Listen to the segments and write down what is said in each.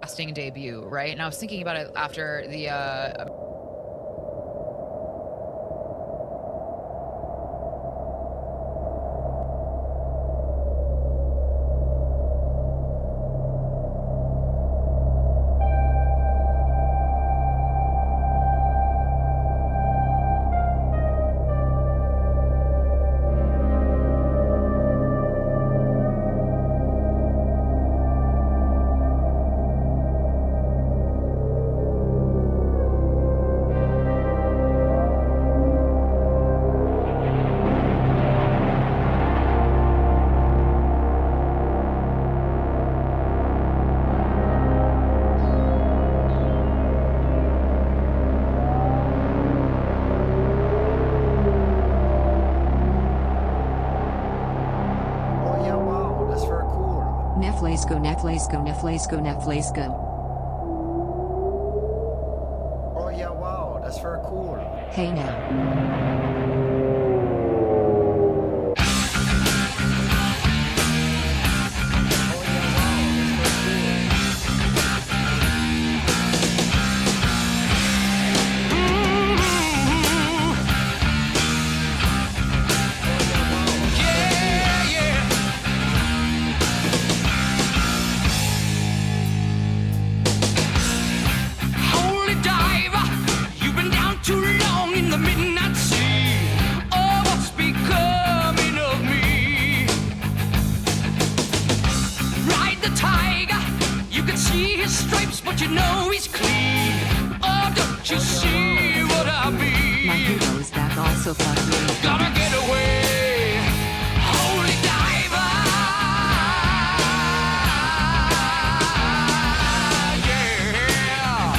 casting debut, right? And I was thinking about it after the Oh yeah, wow, that's very cool. Neflasco. Oh yeah, wow, that's very cool. Hey now. Oh yeah, wow, that's very cool. Holy diver, you've been down too long in the midnight sea. Oh, what's becoming of me? Ride the tiger, you can see his stripes, but you know he's clean. Oh, don't you see what I My mean? hero is back also fuck me. Gotta get away, holy diver. Yeah.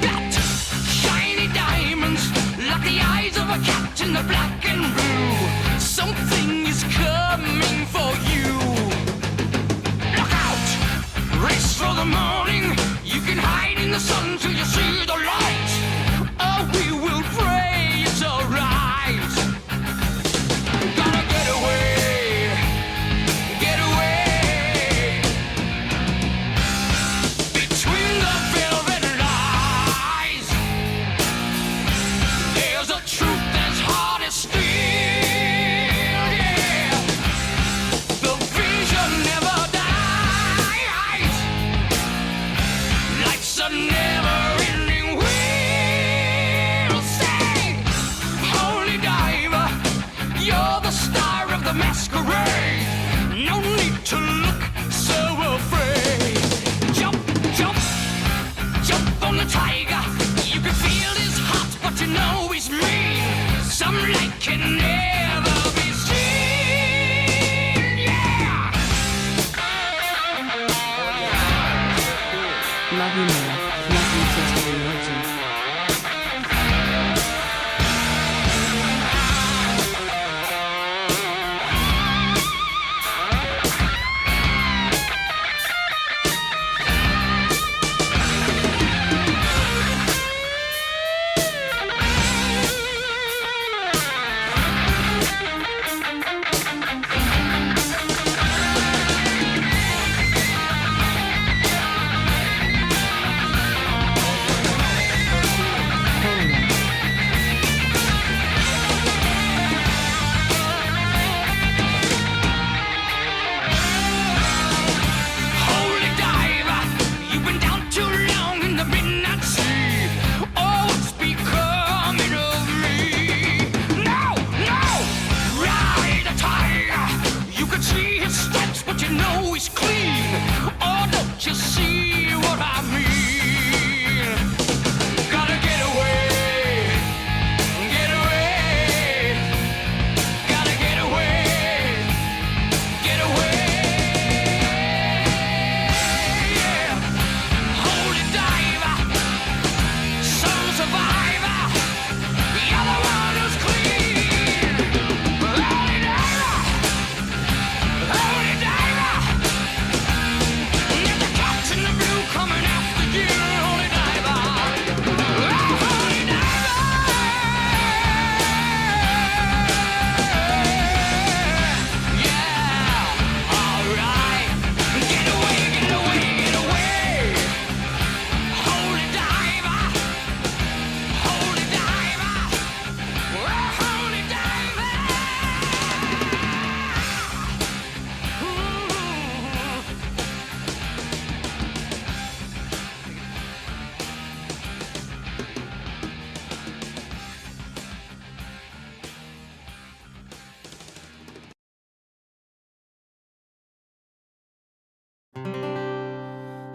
That shiny diamonds, like the eyes of a cat in the black and blue. Something is coming for you. Look out! Race for the morning. You can hide in the sun till you see the light. Oh, we will pray it's alright. Gotta get away, get away. Between the velvet lies, there's a truth that's hard as steel. Yeah, the vision never dies. Life's a never-ending wheel. Say, holy diver, you're the star of the masquerade. No need to look so afraid. Jump, jump, jump on the tiger. You can feel his heart, but you know he's mean. Some light can never be seen. Yeah. Love you man. Love you sister legend.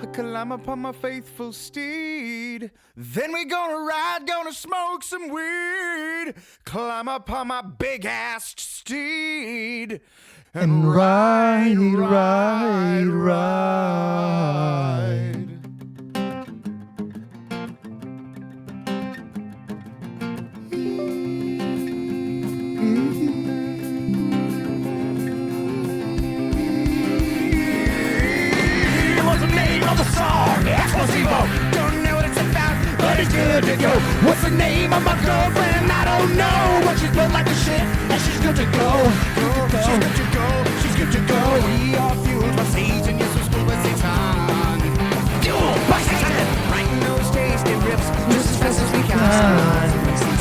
climb upon my faithful steed. Then we gonna ride, gonna smoke some weed. Climb upon my big ass steed. And ride, ride, ride. What's the name of the song? Explosivo. Don't know what it's about, but it's good to go. What's the name of my girlfriend? I don't know, but she's built like a shit, and she's good to go. She's good to go. She's good to go. We are fueled by Satan. Yes, we're schooled by Satan. Fueled by Satan. Writing those tasty rips just as fast as we can.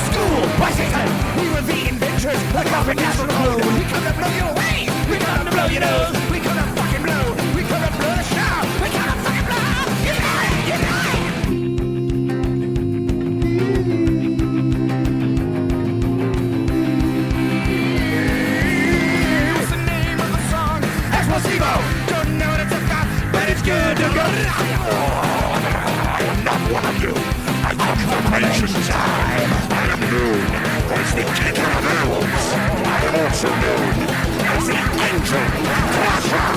Schooled by Satan. We were the inventors of carbon national code. We come to blow you away. We come to blow your nose. We come to fucking blow. We come to blow the show. We come to fucking blow. Unite! Unite! What's the name of the song? Explosivo. Don't know what it's about, but it's good to go. I am not one of you. I come from ancient time. I am known as the Taker of Elves. I am also known as the Angel Crusher.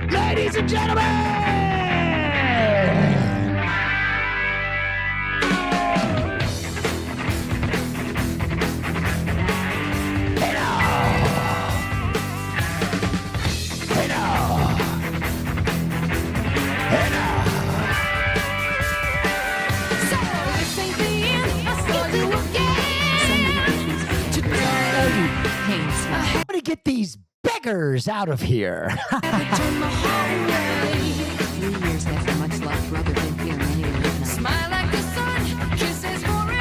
Ladies and gentlemen! fuckers out of here. 3 years after much love, brother, been here many a midnight. Smile like the sun, kisses forever.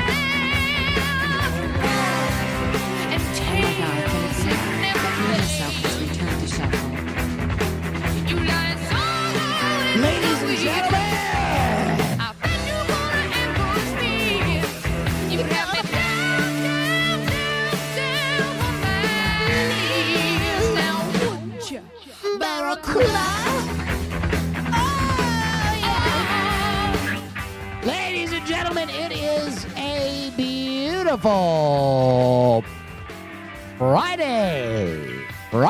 And Oh my God, can it tales be? that never He himself fade. has returned to Shuffle. You lie so good in Ladies the and weeds. gentlemen, I bet you're gonna ambush me. You have me down on my knees. Now would you, Barracuda? ladies and gentlemen, it is a beautiful Friday. Oh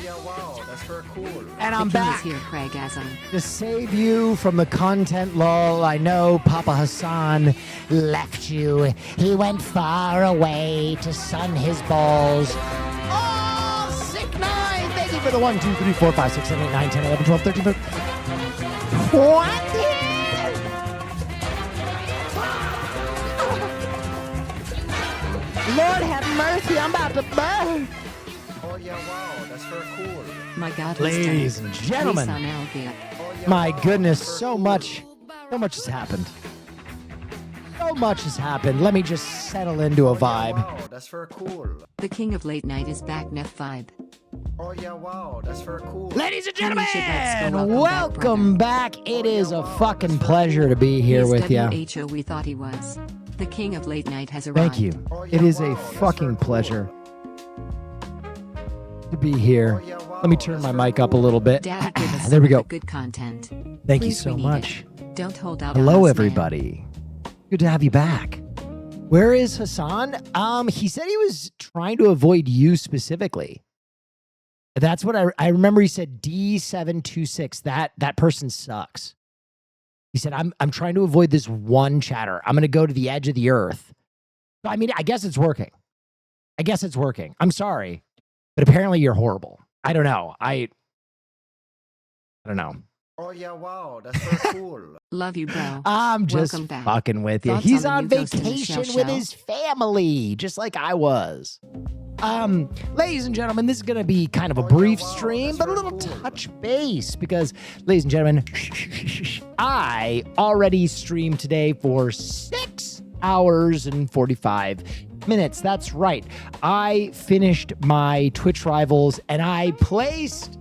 yeah, wow, that's very cool. And The I'm king is back here, Craigasm. to save you from the content lull. I know Papa Hassan left you. He went far away to sun his balls. Oh, sick 9. Thank you for the 1, 2, 3, 4, 5, 6, 7, 8, 9, 10, 11, 12, 13, 14. 20. Lord have mercy, I'm about to burn. Oh yeah, wow, that's very cool. My God, Ladies and gentlemen, Lisa Melvia. Oh, yeah, my wow, goodness, that's very so cool. much has happened. So much has happened. Let me just settle into a Oh, yeah, vibe. wow, that's very cool. The king of late night is back, Neff Vibe. Oh yeah, wow, that's very cool. Ladies and Holy shit, that's so gentlemen, welcome welcome back. It is a fucking pleasure to be here He's with you. WHO we thought he was. The king of late night has arrived. Thank you. Oh, yeah, It is wow, a that's fucking very cool. pleasure to be here. Oh, yeah, wow, Let me turn that's my very mic up a cool. little bit. Daddy, give us There we some go. good content. Thank you Please, so we need much. it. Don't hold out on Hello, us, everybody. Good to have you back. Where is Hassan? He said he was trying to avoid you specifically. That's what I remember. He said D726. That person sucks. He said, I'm trying to avoid this one chatter. I'm gonna go to the edge of the earth. So, I mean, I guess it's working. I'm sorry, but apparently you're horrible. I don't know. I don't know. Oh yeah, wow, that's very cool. Man. Love you, bro. I'm just Welcome back. fucking with you. Thoughts He's on on the new Ghost in the vacation Shell with show? his family, just like I was. Ladies and gentlemen, this is going to be kind of a Oh, yeah, brief wow, stream, that's but a very little cool. touch base because, ladies and gentlemen, I already streamed today for 6 hours and 45 minutes. That's right. I finished my Twitch Rivals and I placed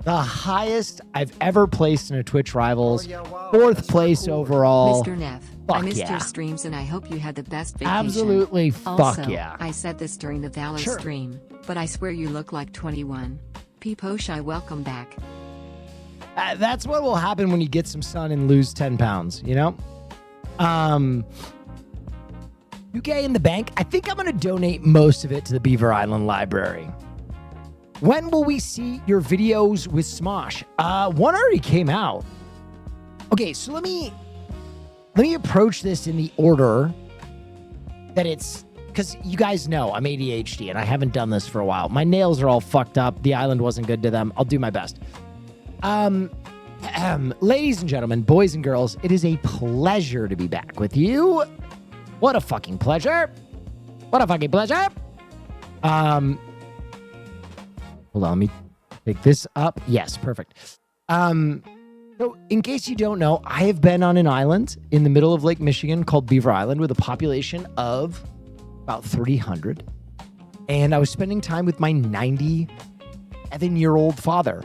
the highest I've ever placed in a Twitch Rivals. Oh, yeah, wow, 4th that's place very cool. overall. Mr. Neff, fuck I missed yeah. your streams and I hope you had the best vacation. Absolutely Also, fuck yeah. I said this during the Valor Sure. stream, but I swear you look like 21. Peepo Shy, welcome back. That's what will happen when you get some sun and lose 10 pounds, you know? UK in the bank. I think I'm going to donate most of it to the Beaver Island Library. When will we see your videos with Smosh? One already came out. Okay, so let me approach this in the order that it's, because you guys know I'm ADHD and I haven't done this for a while. My nails are all fucked up. The island wasn't good to them. I'll do my best. Ladies and gentlemen, boys and girls, it is a pleasure to be back with you. What a fucking pleasure. What a fucking pleasure. Hold on, let me pick this up. Yes, perfect. So in case you don't know, I have been on an island in the middle of Lake Michigan called Beaver Island with a population of about 300. And I was spending time with my 97-year-old father.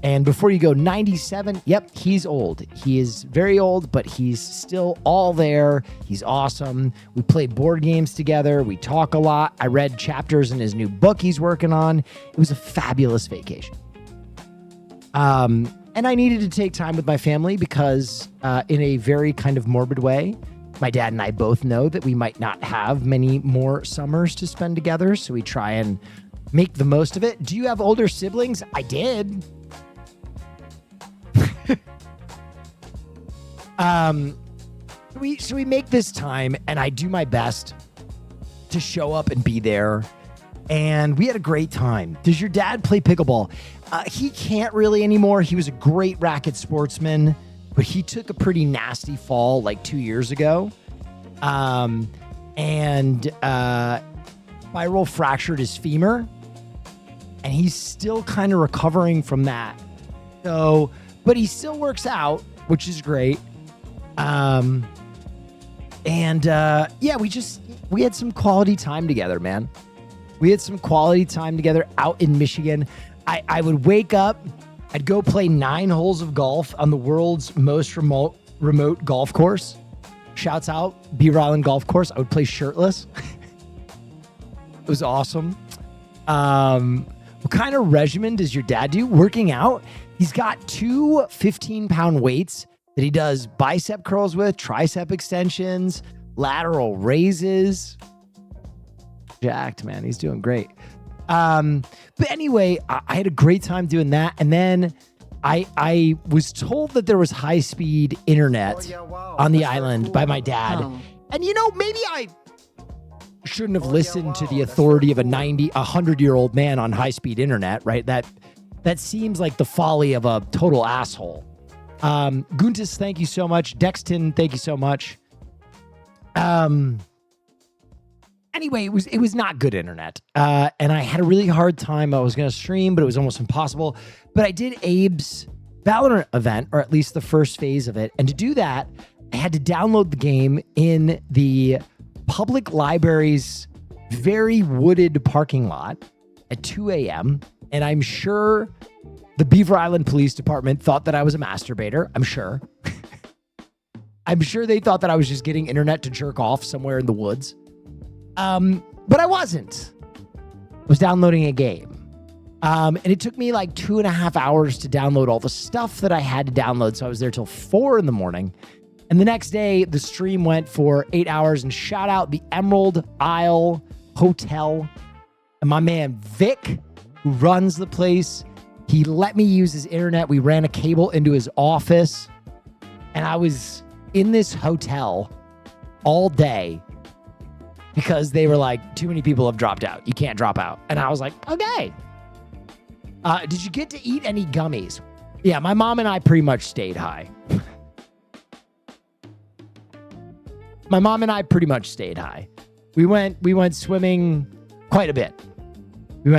And before you go, 97, yep, he's old. He is very old, but he's still all there. He's awesome. We play board games together. We talk a lot. I read chapters in his new book he's working on. It was a fabulous vacation. And I needed to take time with my family because in a very kind of morbid way, my dad and I both know that we might not have many more summers to spend together. So we try and make the most of it. Do you have older siblings? I did. So we make this time and I do my best to show up and be there. And we had a great time. Does your dad play pickleball? He can't really anymore. He was a great racket sportsman, but he took a pretty nasty fall like 2 years ago. And spiral fractured his femur. and he's still kind of recovering from that. So, but he still works out, which is great. Yeah, we had some quality time together, man. We had some quality time together out in Michigan. I would wake up, I'd go play 9 holes of golf on the world's most remote golf course. Shouts out, Beaver Island Golf Course. I would play shirtless. It was awesome. What kind of regimen does your dad do? Working out? He's got 2 15-pound weights that he does bicep curls with, tricep extensions, lateral raises. Jacked, man. He's doing great. But anyway, I had a great time doing that. And then I was told that there was high-speed internet on the island by my dad. Oh. And, maybe I shouldn't have listened to the authority of a 100-year-old man on high-speed internet, right? That seems like the folly of a total asshole. Guntis, thank you so much. Dexton, thank you so much. Anyway, it was not good internet. And I had a really hard time. I was going to stream, but it was almost impossible. But I did Abe's Valorant event, or at least the first phase of it. And to do that, I had to download the game in the public library's very wooded parking lot at 2 a.m. And I'm sure the Beaver Island Police Department thought that I was a masturbator. I'm sure. I'm sure they thought that I was just getting internet to jerk off somewhere in the woods. But I wasn't. I was downloading a game. And it took me like 2.5 hours to download all the stuff that I had to download. So I was there till 4 a.m. And the next day, the stream went for 8 hours. And shout out the Emerald Isle Hotel and my man Vic, who runs the place. He let me use his internet. We ran a cable into his office. And I was in this hotel all day because they were like, too many people have dropped out. You can't drop out. And I was like, okay. Did you get to eat any gummies? Yeah, my mom and I pretty much stayed high. My mom and I pretty much stayed high. We went swimming quite a bit. Your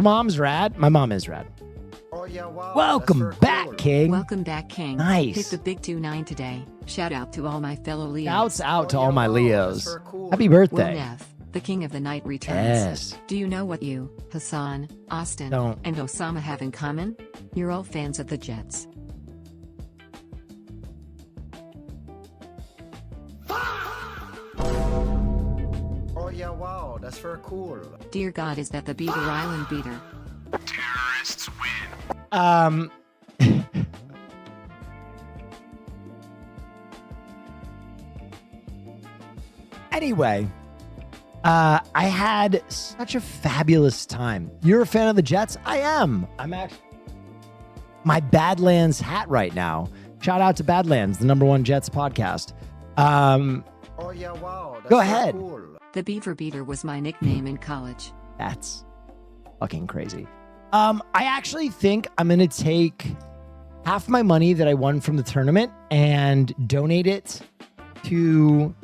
mom's rad. My mom is rad. Oh yeah, wow. Welcome that's back, cool. King. Welcome back, King. Nice. Hit the big 2-9 today. Shout out to all my fellow Leos. Shouts out to Oh, all yeah, my wow, Leos. that's very cool. Happy Will birthday. Neff, the king of the night returns. Yes. Do you know what you, Hassan, Austin, Don't. and Osama have in common? You're all fans of the Jets. Oh yeah, wow. That's very cool. Dear God, is that the Beaver Island beater? Anyway, I had such a fabulous time. You're a fan of the Jets? I am. I'm actually my Badlands hat right now. Shout out to Badlands, the #1 Jets podcast. Oh yeah, wow. That's Go very ahead. Cool. The Beaver Beater was my nickname in college. That's fucking crazy. I actually think I'm going to take half my money that I won from the tournament and donate it to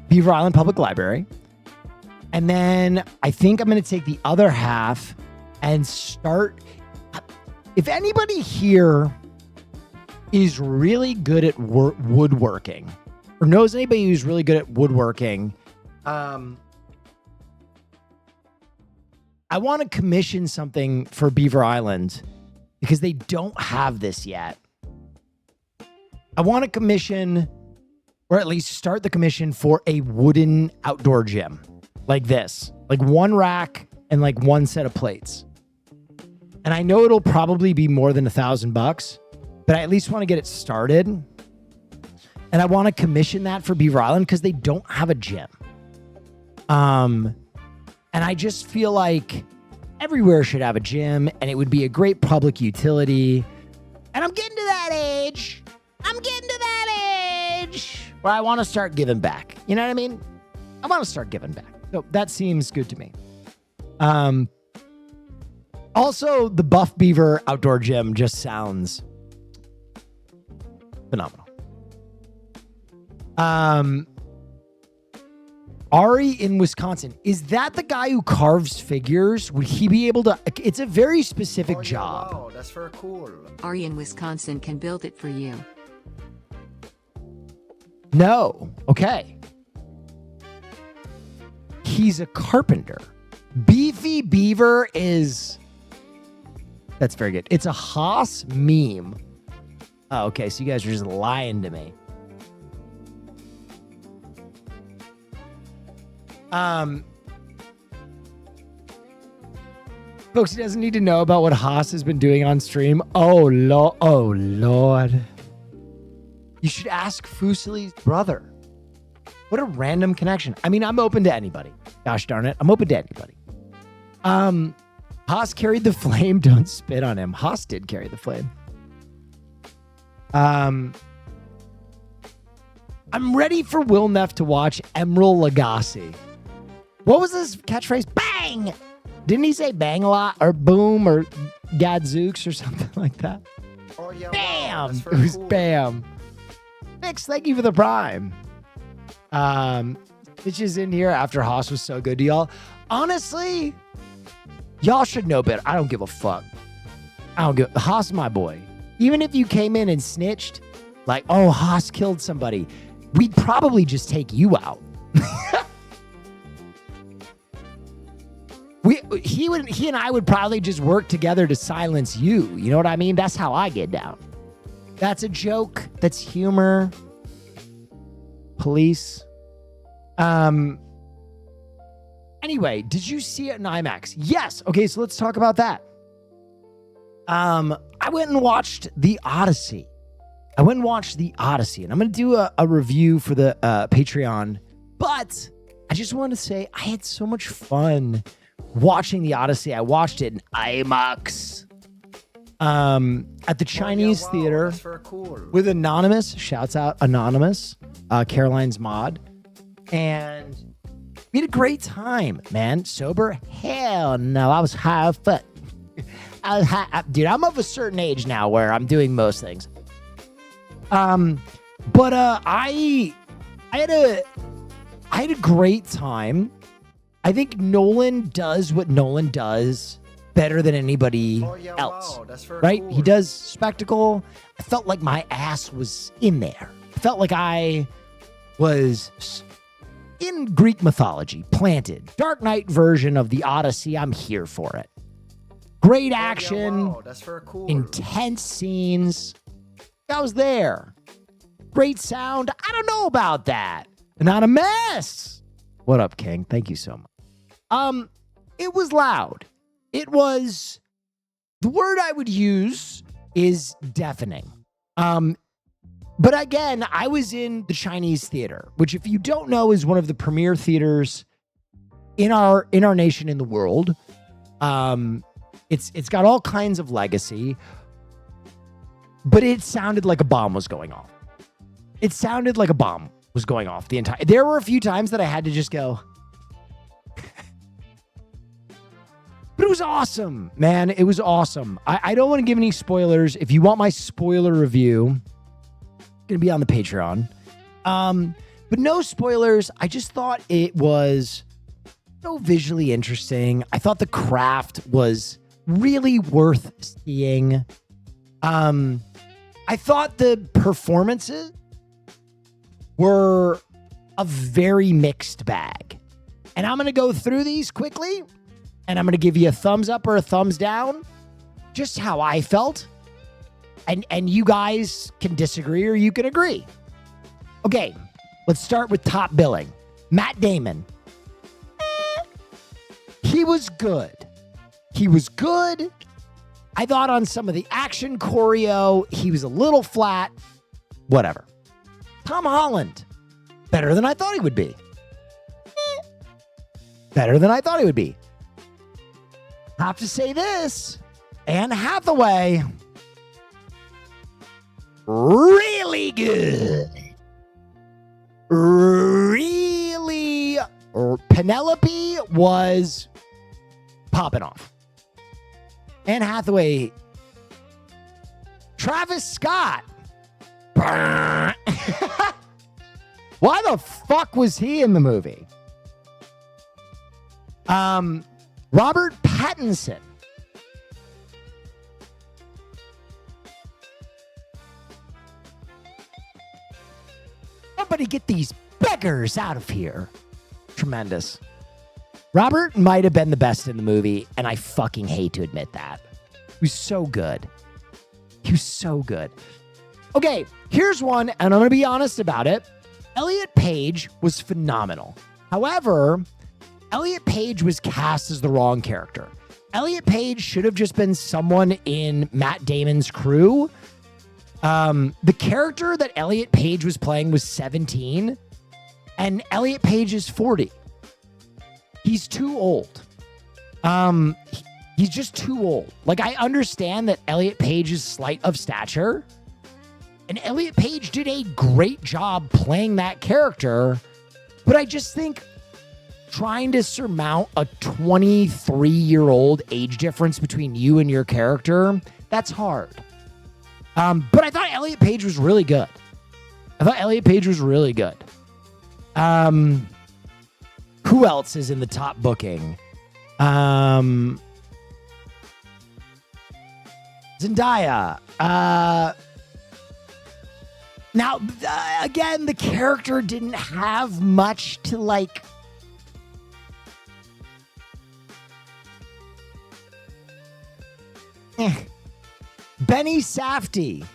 Beaver Island Public Library. And then I think I'm going to take the other half and start. If anybody here is really good at woodworking or knows anybody who's really good at woodworking, I want to commission something for Beaver Island because they don't have this yet. I want to commission, or at least start the commission for a wooden outdoor gym like this, like one rack and like one set of plates. And I know it'll probably be more than $1,000, but I at least want to get it started. And I want to commission that for Beaver Island because they don't have a gym. And I just feel like everywhere should have a gym and it would be a great public utility. And I'm getting to that age. Where I want to start giving back. You know what I mean? I want to start giving back. So that seems good to me. Also, the Buff Beaver outdoor gym just sounds phenomenal. Ari in Wisconsin. Is that the guy who carves figures? Would he be able to? It's a very specific Oh, yeah, job. wow, that's very cool. Ari in Wisconsin can build it for you. No. Okay. He's a carpenter. Beefy Beaver is... That's very good. It's a Haas meme. Oh, okay. So you guys are just lying to me. Folks, he doesn't need to know about what Haas has been doing on stream. Oh, Lord. You should ask Fusili's brother. What a random connection. I mean, I'm open to anybody. Gosh darn it. I'm open to anybody. Haas carried the flame. Don't spit on him. Haas did carry the flame. I'm ready for Will Neff to watch Emerald Lagasse. What was his catchphrase? Bang! Didn't he say bang a lot? Or boom? Or gadzooks or something like that? Oh, yeah, wow, Bam! that's It very was cool. bam. Mix, thank you for the prime. Bitches in here after Haas was so good to y'all. Honestly, y'all should know better. I don't give a fuck. I don't give... Haas, my boy. Even if you came in and snitched, like, oh, Haas killed somebody, we'd probably just take you out. He and I would probably just work together to silence you. You know what I mean? That's how I get down. That's a joke. That's humor. Police. Anyway, did you see it in IMAX? Yes. Okay, so let's talk about that. I went and watched The Odyssey. And I'm going to do a review for the Patreon. But I just want to say I had so much fun watching The Odyssey. I watched it in IMAX at the Chinese Oh, yeah, wow, theater that's very cool. with Anonymous. Shouts out Anonymous, Caroline's mod. And we had a great time, man. Sober? Hell no. I was high as fuck. Dude, I'm of a certain age now where I'm doing most things. But I had a great time. I think Nolan does what Nolan does better than anybody Oh, yeah, else. wow, that's very Right? cool. He does spectacle. I felt like my ass was in there. I felt like I was in Greek mythology, planted. Dark Knight version of the Odyssey. I'm here for it. Great Oh, yeah, action, wow, that's very cool. intense scenes. I was there. Great sound. I don't know about that. Anonymous. What up, King? Thank you so much. It was loud. It was, the word I would use is deafening. But again, I was in the Chinese theater, which if you don't know is one of the premier theaters in our nation, in the world. It's got all kinds of legacy, but it sounded like a bomb was going off. It sounded like a bomb was going off the entire. There were a few times that I had to just go. But it was awesome, man. It was awesome. I don't want to give any spoilers. If you want my spoiler review, it's going to be on the Patreon. But no spoilers. I just thought it was so visually interesting. I thought the craft was really worth seeing. I thought the performances were a very mixed bag. And I'm going to go through these quickly, and I'm going to give you a thumbs up or a thumbs down, just how I felt. And you guys can disagree or you can agree. Okay, let's start with top billing. Matt Damon. He was good. He was good. I thought on some of the action choreo, he was a little flat. Whatever. Tom Holland. Better than I thought he would be. Better than I thought he would be. Have to say this. Anne Hathaway. Really good. Really. Penelope was popping off. Anne Hathaway. Travis Scott. Why the fuck was he in the movie? Robert Pattinson. Somebody get these beggars out of here. Tremendous. Robert might have been the best in the movie, and I fucking hate to admit that. He was so good. He was so good. Okay, here's one, and I'm going to be honest about it. Elliot Page was phenomenal. However, Elliot Page was cast as the wrong character. Elliot Page should have just been someone in Matt Damon's crew. The character that Elliot Page was playing was 17, and Elliot Page is 40. He's too old. He's just too old. Like, I understand that Elliot Page is slight of stature, and Elliot Page did a great job playing that character, but I just think trying to surmount a 23-year-old age difference between you and your character, that's hard. But I thought Elliot Page was really good. Who else is in the top booking? Zendaya. Now, again, the character didn't have much to like. Benny Safdie.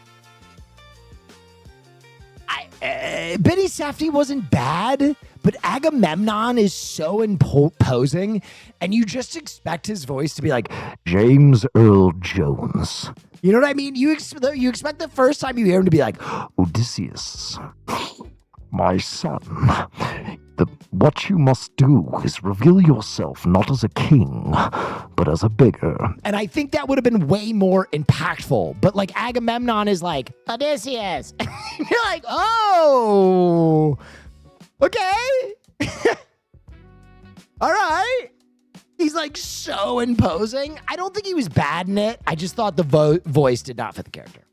Benny Safdie wasn't bad, but Agamemnon is so imposing, and you just expect his voice to be like James Earl Jones. You know what I mean? You expect the first time you hear him to be like, Odysseus, my son, what you must do is reveal yourself not as a king, but as a beggar. And I think that would have been way more impactful. But like Agamemnon is like, Odysseus. You're like, oh, okay. All right. He's like so imposing. I don't think he was bad in it. I just thought the voice did not fit the character.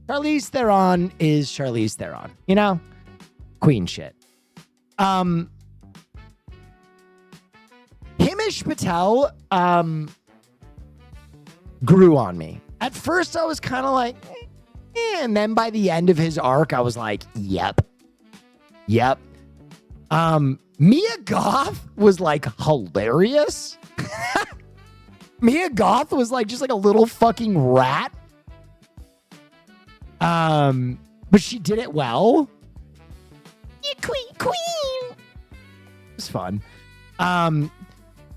Charlize Theron is Charlize Theron. You know? Queen shit. Himesh Patel grew on me. At first, I was kind of like, and then by the end of his arc, I was like, yep. Mia Goth was like hilarious. Mia Goth was like just like a little fucking rat. But she did it well. Queen. It was fun.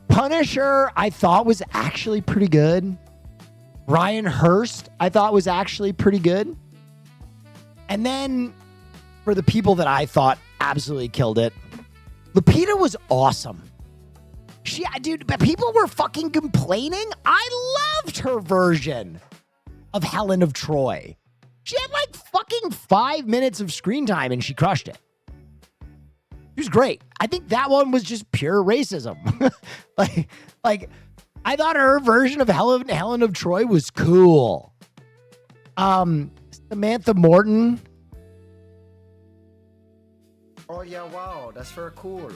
Punisher, I thought was actually pretty good. Ryan Hurst, I thought was actually pretty good. And then for the people that I thought absolutely killed it, Lupita was awesome. Dude, people were fucking complaining. I loved her version of Helen of Troy. She had like fucking 5 minutes of screen time and she crushed it. She was great. I think that one was just pure racism. like I thought her version of Helen of Troy was cool. Samantha Morton. Oh yeah, wow, that's very cool.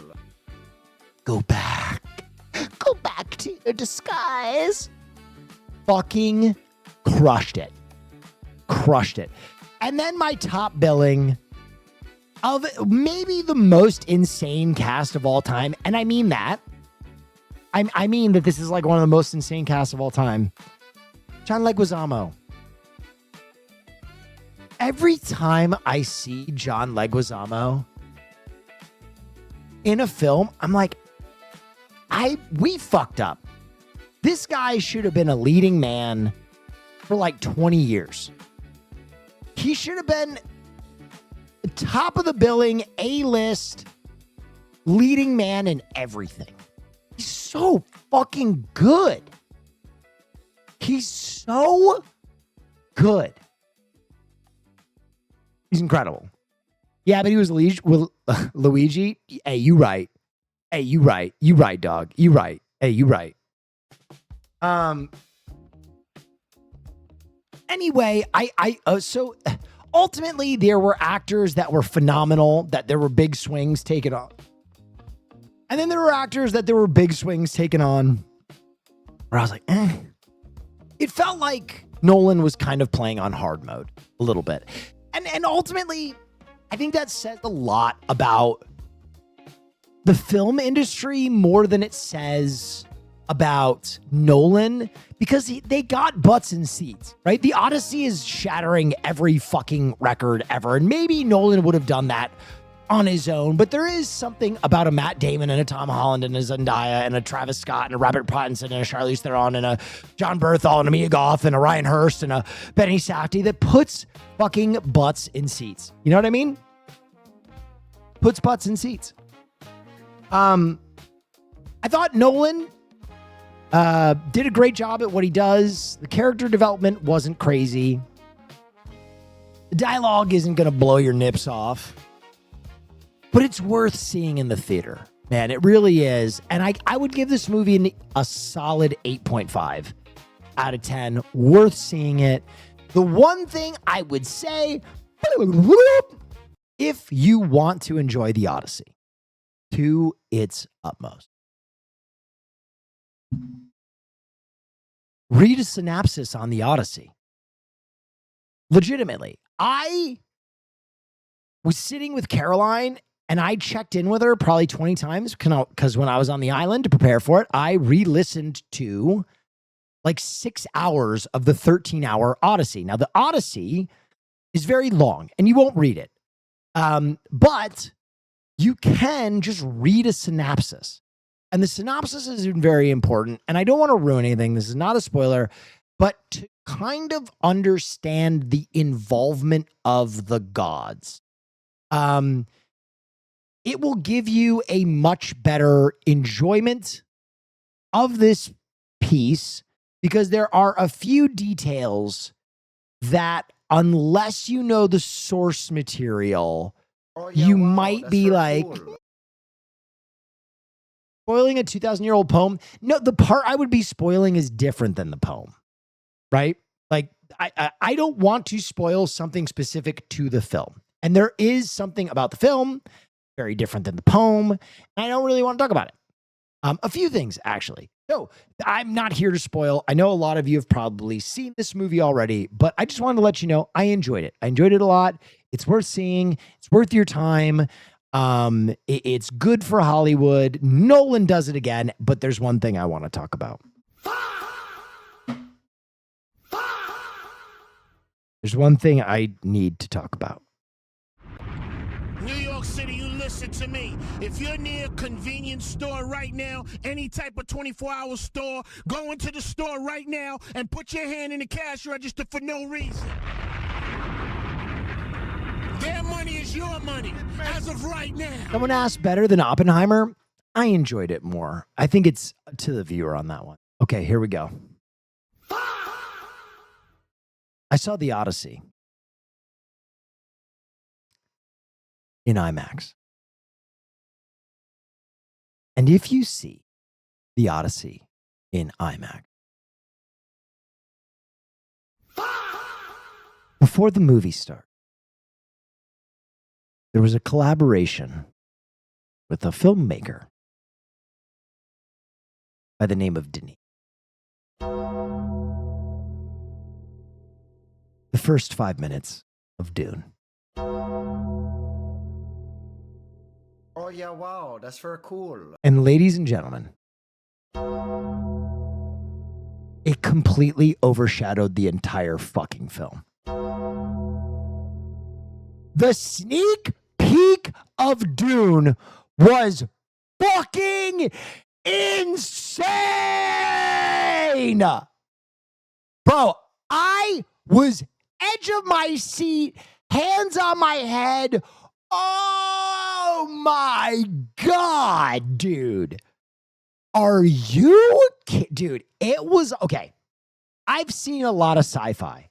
Go back to your disguise. Fucking crushed it. And then my top billing of maybe the most insane cast of all time. And I mean that. I mean that this is like one of the most insane casts of all time. John Leguizamo. Every time I see John Leguizamo in a film, I'm like, we fucked up. This guy should have been a leading man for like 20 years. He should have been top of the billing, A-list, leading man in everything. He's so fucking good. He's so good. He's incredible. Yeah, but he was Luigi. Hey, you right. You right, dog. You right. Hey, you right. Anyway, so ultimately there were actors that were phenomenal, that there were big swings taken off. And then there were actors that there were big swings taken on where I was like, eh. It felt like Nolan was kind of playing on hard mode a little bit. And ultimately, I think that says a lot about the film industry more than it says about Nolan, because they got butts in seats, right? The Odyssey is shattering every fucking record ever. And maybe Nolan would have done that on his own, but there is something about a Matt Damon and a Tom Holland and a Zendaya and a Travis Scott and a Robert Pattinson and a Charlize Theron and a John Berthal and a Mia Goth and a Ryan Hurst and a Benny Safdie that puts fucking butts in seats. You know what I mean? Puts butts in seats. I thought Nolan did a great job at what he does. The character development wasn't crazy. The dialogue isn't going to blow your nips off. But it's worth seeing in the theater. Man, it really is. And I would give this movie a solid 8.5 out of 10. Worth seeing it. The one thing I would say, if you want to enjoy the Odyssey to its utmost, read a synopsis on the Odyssey. Legitimately, I was sitting with Caroline and I checked in with her probably 20 times because when I was on the island to prepare for it, I re-listened to like 6 hours of the 13-hour Odyssey. Now, the Odyssey is very long and you won't read it. But you can just read a synopsis. And the synopsis is very important. And I don't want to ruin anything. This is not a spoiler. But to kind of understand the involvement of the gods, it will give you a much better enjoyment of this piece, because there are a few details that, unless you know the source material, you might be like, spoiling a 2,000-year-old poem. No, the part I would be spoiling is different than the poem, right? Like, I don't want to spoil something specific to the film. And there is something about the film very different than the poem. And I don't really want to talk about it. A few things, actually. So I'm not here to spoil. I know a lot of you have probably seen this movie already, but I just wanted to let you know I enjoyed it. I enjoyed it a lot. It's worth seeing. It's worth your time. It's good for Hollywood. Nolan does it again, but there's one thing I want to talk about. There's one thing I need to talk about. New York City, you listen to me. If you're near a convenience store right now, any type of 24-hour store, go into the store right now and put your hand in the cash register for no reason. Their money is your money as of right now. Someone asked better than Oppenheimer. I enjoyed it more. I think it's to the viewer on that one. Okay, here we go. I saw The Odyssey in IMAX. And if you see The Odyssey in IMAX, before the movie starts, there was a collaboration with a filmmaker by the name of Denis. The first 5 minutes of Dune. Oh yeah, wow, that's very cool. And ladies and gentlemen, it completely overshadowed the entire fucking film. The sneak peek of Dune was fucking insane. Bro, I was edge of my seat, hands on my head. Oh my God, dude. Are you kidding? Dude, it was okay. I've seen a lot of sci-fi.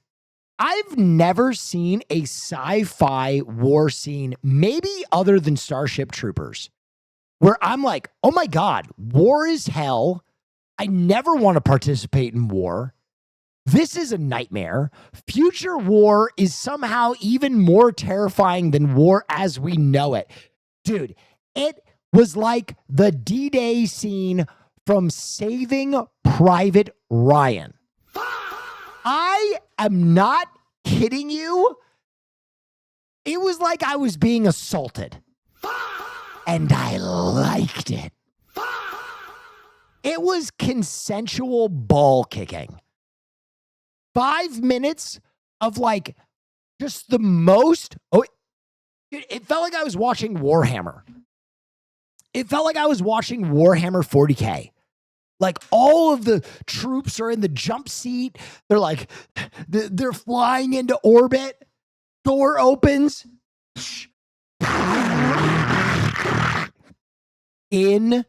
I've never seen a sci-fi war scene, maybe other than Starship Troopers, where I'm like, oh my God, war is hell. I never want to participate in war. This is a nightmare. Future war is somehow even more terrifying than war as we know it. Dude, it was like the D-Day scene from Saving Private Ryan. I am not kidding you. It was like I was being assaulted. And I liked it. It was consensual ball kicking. 5 minutes of like just the most. Oh, it felt like I was watching Warhammer. It felt like I was watching Warhammer 40K. Like all of the troops are in the jump seat. They're like, they're flying into orbit. Door opens. Insane.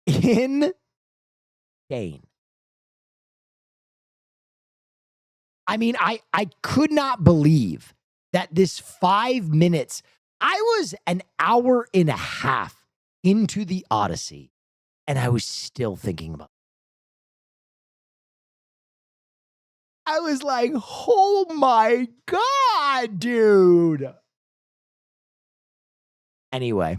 Insane. I mean, I could not believe that this 5 minutes, I was an hour and a half into the Odyssey, and I was still thinking about it. I was like, oh my God, dude. Anyway,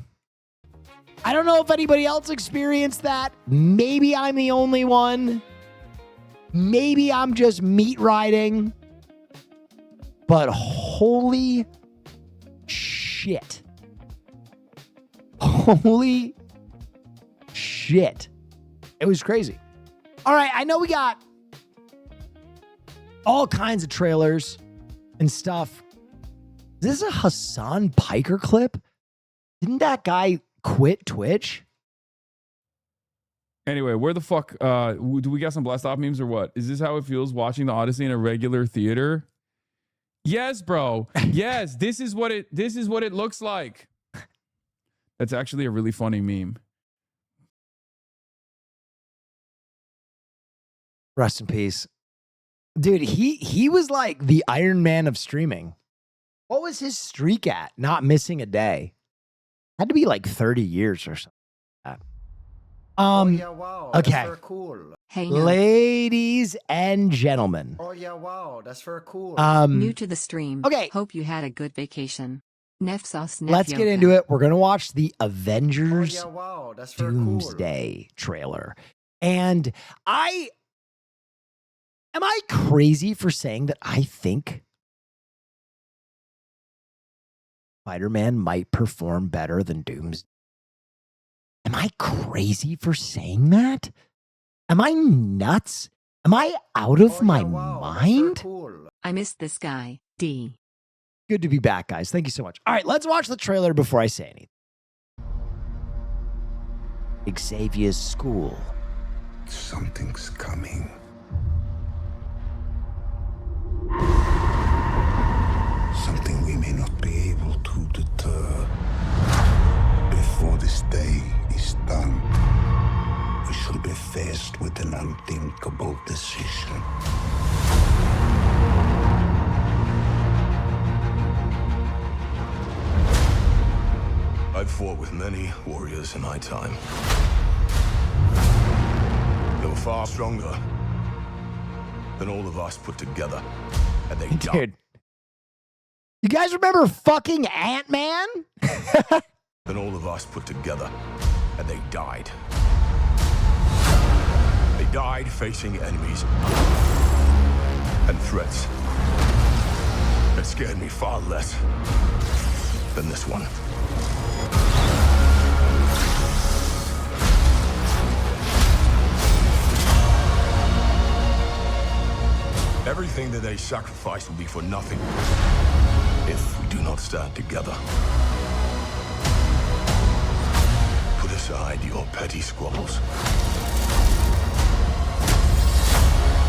I don't know if anybody else experienced that. Maybe I'm the only one. Maybe I'm just meat riding. But holy shit. Holy shit. It was crazy. All right, I know we got all kinds of trailers and stuff. Is this a Hassan Piker clip? Didn't that guy quit Twitch? Anyway, where the fuck do we got some blast off memes or what? Is this how it feels watching the Odyssey in a regular theater? Yes, bro. Yes, this is what it looks like. That's actually a really funny meme. Rest in peace. Dude, he was like the Iron Man of streaming. What was his streak at? Not missing a day. Had to be like 30 years or something. Oh yeah, wow. Okay. That's very cool. Hey, no. Ladies and gentlemen. Oh yeah, wow. That's very cool. New to the stream. Okay. Hope you had a good vacation. Nefsos Let's get into it. We're going to watch the Oh Avengers yeah, wow. That's very cool. Doomsday trailer. And am I crazy for saying that I think Spider-Man might perform better than Doomsday? Am I crazy for saying that? Am I nuts? Am I out of Oh, my yeah, wow. That's very mind? cool. I missed this guy. D. Good to be back, guys. Thank you so much. All right, let's watch the trailer before I say anything. Xavier's school. Something's coming. Something we may not be able to deter. Before this day is done, we shall be faced with an unthinkable decision. I've fought with many warriors in my time. They were far stronger than all of us put together. And they died. Dude. You guys remember fucking Ant-Man? Than all of us put together. And they died. They died facing enemies and threats that scared me far less than this one. Everything that they sacrifice will be for nothing if we do not stand together. Put aside your petty squabbles.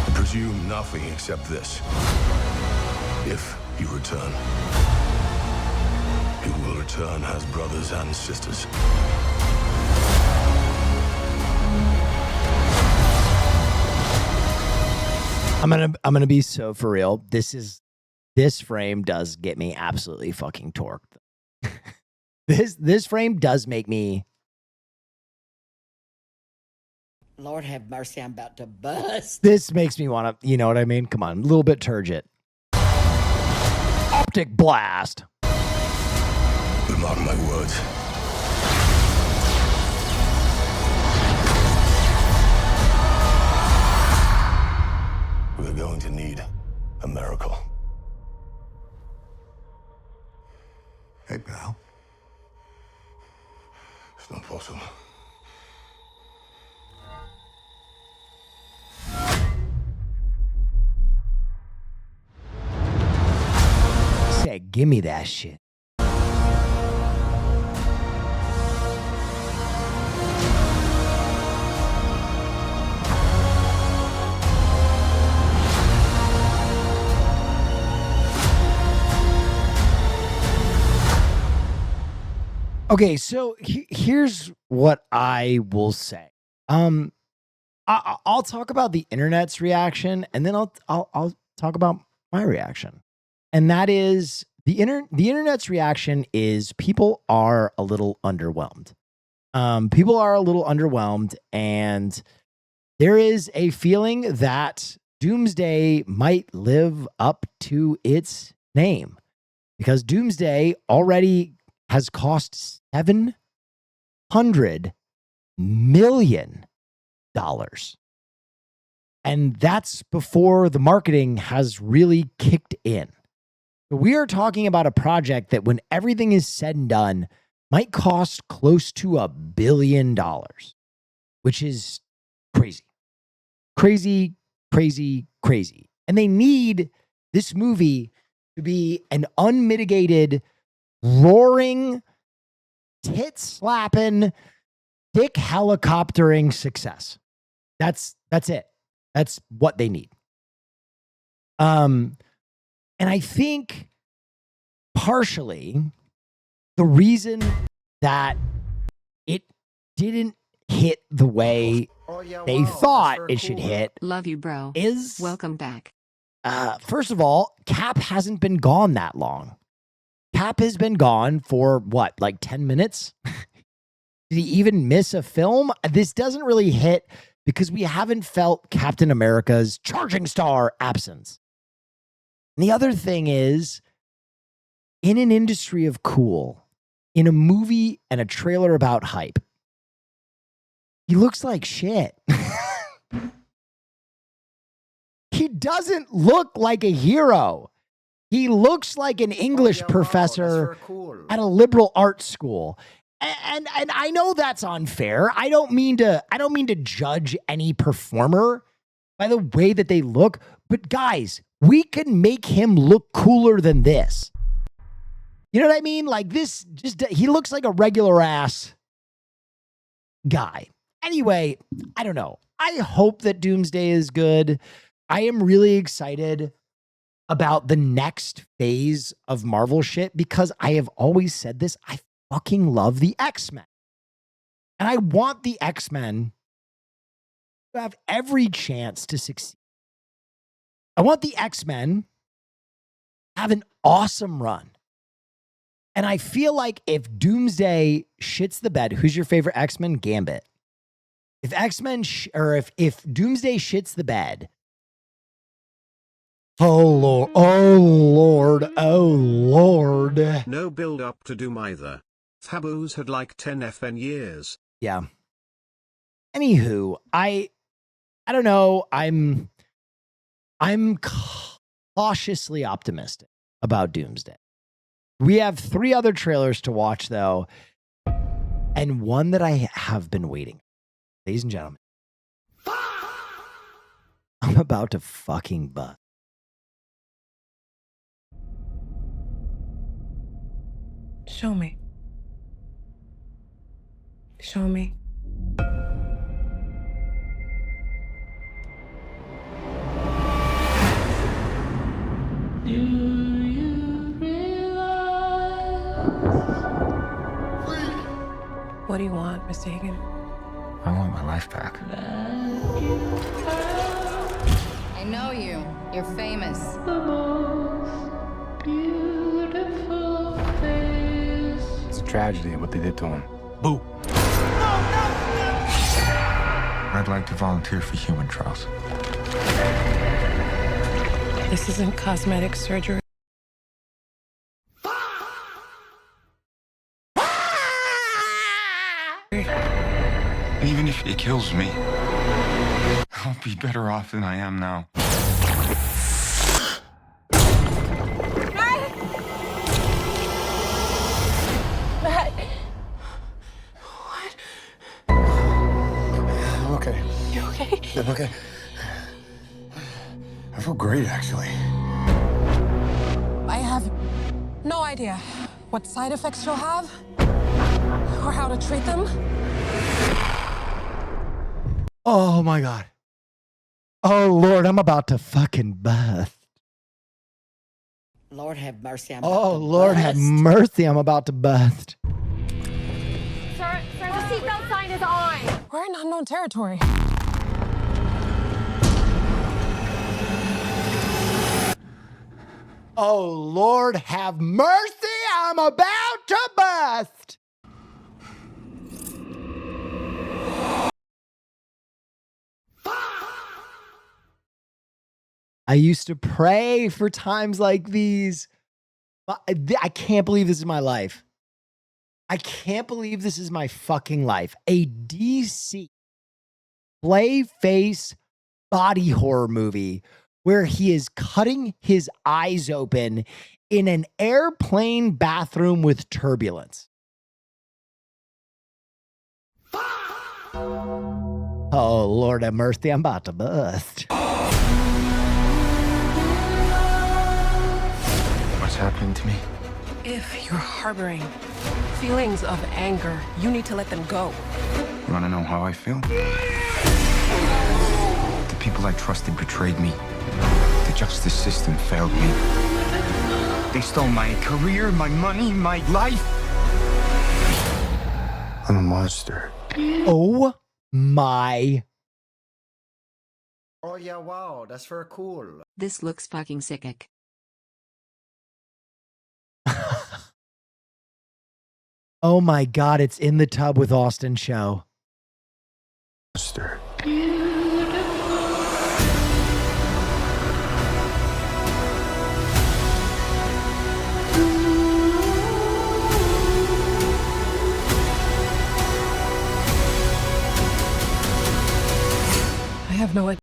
And presume nothing except this. If you return, you will return as brothers and sisters. I'm gonna be so for real. This frame does get me absolutely fucking torqued. This frame does make me. Lord have mercy, I'm about to bust. This makes me want to. You know what I mean? Come on, a little bit turgid. Optic blast. The Mark my words. We're going to need a miracle. Hey, pal. It's not possible. Said, give me that shit. Okay, so here's what I will say. I'll talk about the internet's reaction, and then I'll talk about my reaction. And that is the internet's reaction is people are a little underwhelmed. People are a little underwhelmed, and there is a feeling that Doomsday might live up to its name, because Doomsday already has cost $700 million. And that's before the marketing has really kicked in. So we are talking about a project that, when everything is said and done, might cost close to $1 billion, which is crazy. Crazy, crazy, crazy. And they need this movie to be an unmitigated, roaring, tit-slapping, dick helicoptering success. That's it. That's what they need. And I think partially the reason that it didn't hit the way they thought it should hit Love you, bro. is, Welcome back. first of all, Cap hasn't been gone that long. Cap has been gone for what, like 10 minutes? Did he even miss a film? This doesn't really hit because we haven't felt Captain America's charging star absence. And the other thing is, in an industry of cool, in a movie and a trailer about hype, he looks like shit. He doesn't look like a hero. He looks like an English professor at a liberal arts school. And I know that's unfair. I don't mean to judge any performer by the way that they look, but guys, we can make him look cooler than this. You know what I mean? Like this, he looks like a regular ass guy. Anyway, I don't know. I hope that Doomsday is good. I am really excited about the next phase of Marvel shit, because I have always said this. I fucking love the X-Men. And I want the X-Men to have every chance to succeed. I want the X-Men to have an awesome run. And I feel like if Doomsday shits the bed, who's your favorite X-Men? Gambit. If X-Men if Doomsday shits the bed, oh Lord, oh Lord, oh Lord. No build up to Doom either. Taboos had like 10 FN years. Yeah. Anywho, I don't know. I'm cautiously optimistic about Doomsday. We have 3 other trailers to watch though, and one that I have been waiting. Ladies and gentlemen, I'm about to fucking bust. Show me. Show me. What do you want, Mr. Hagen? I want my life back. I know you. You're famous. It's a tragedy what they did to him. Boo! I'd like to volunteer for human trials. This isn't cosmetic surgery. It kills me. I'll be better off than I am now. Matt. I'm okay. You okay? I'm okay. I feel great, actually. I have no idea what side effects you'll have or how to treat them. Oh my God. Oh Lord, I'm about to fucking bust. Lord have mercy. I'm Oh about to Lord, have bust. mercy. I'm about to bust. Sir, the seatbelt sign is on. We're in unknown territory. Oh Lord, have mercy. I'm about to bust. I used to pray for times like these. I can't believe this is my life. I can't believe this is my fucking life. A DC play face body horror movie where he is cutting his eyes open in an airplane bathroom with turbulence. Oh, Lord have mercy. I'm about to bust. What's happening to me? If you're harboring feelings of anger, you need to let them go. You want to know how I feel? The people I trusted betrayed me. The justice system failed me. They stole my career, my money, my life. I'm a monster. Oh my. Oh yeah, wow, that's very cool. This looks fucking sickick. Oh my God, it's In the Tub with Austin show. Monster. I have no idea.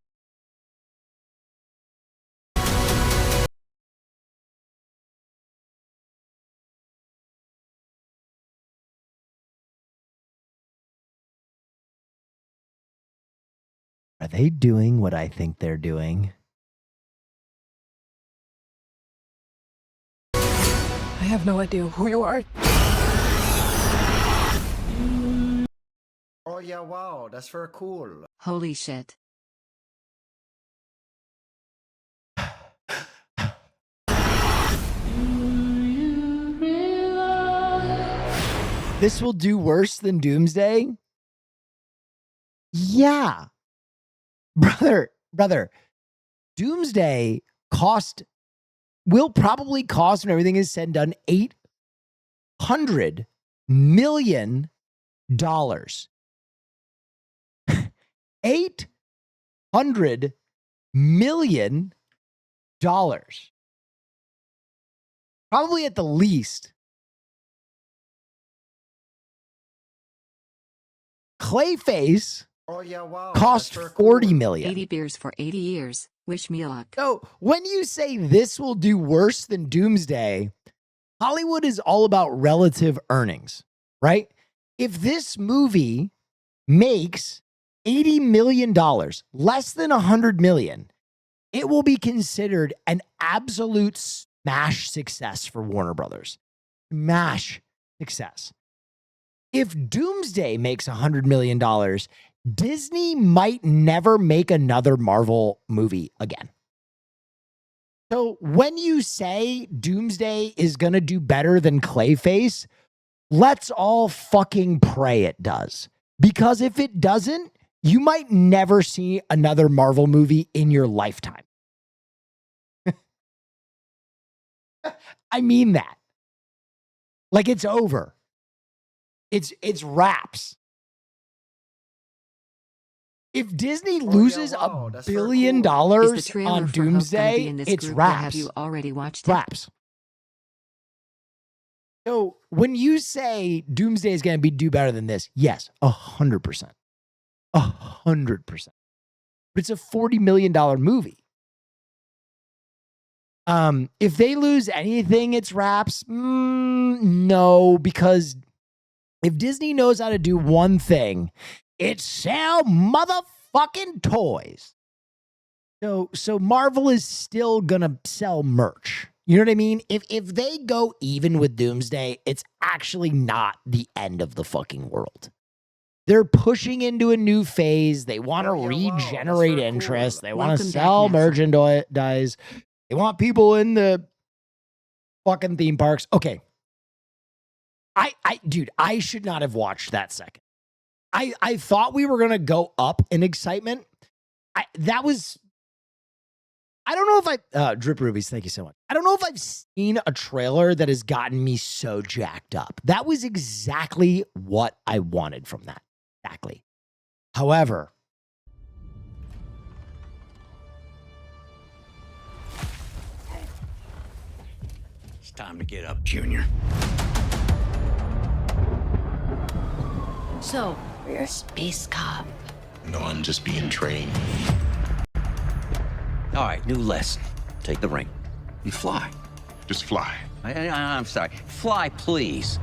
Are they doing what I think they're doing? I have no idea who you are. Oh yeah, wow, that's very cool. Holy shit. This will do worse than Doomsday? Yeah. Brother, Doomsday will probably cost, when everything is said and done, $800 million. $800 million. Probably at the least. Clayface Oh yeah, wow. cost that's very cool. 40 million. 80 beers for 80 years. Wish me luck. So when you say this will do worse than Doomsday, Hollywood is all about relative earnings, right? If this movie makes $80 million, less than $100 million, it will be considered an absolute smash success for Warner Brothers. Smash success. If Doomsday makes $100 million, Disney might never make another Marvel movie again. So when you say Doomsday is going to do better than Clayface, let's all fucking pray it does. Because if it doesn't, you might never see another Marvel movie in your lifetime. I mean that. Like it's over. It's wraps. If Disney loses $1 billion Is the on trailer for Hope gonna be Doomsday, in this it's group, or have wraps. you already watched it? Wraps. So when you say Doomsday is going to do better than this, yes, 100%. 100%. But it's a $40 million movie. If they lose anything, it's wraps. No, because if Disney knows how to do one thing, it's sell motherfucking toys. So Marvel is still gonna sell merch. You know what I mean? If they go even with Doomsday, it's actually not the end of the fucking world. They're pushing into a new phase. They want to regenerate interest. They want to sell merchandise. They want people in the fucking theme parks. Okay. Dude, I should not have watched that second. I thought we were going to go up in excitement. I don't know if Drip Rubies, thank you so much. I don't know if I've seen a trailer that has gotten me so jacked up. That was exactly what I wanted from that. Exactly. However, it's time to get up, Junior. So, you're a space cop. No, I'm just being trained. All right, new lesson. Take the ring. You fly. Just fly. I'm sorry. Fly, please.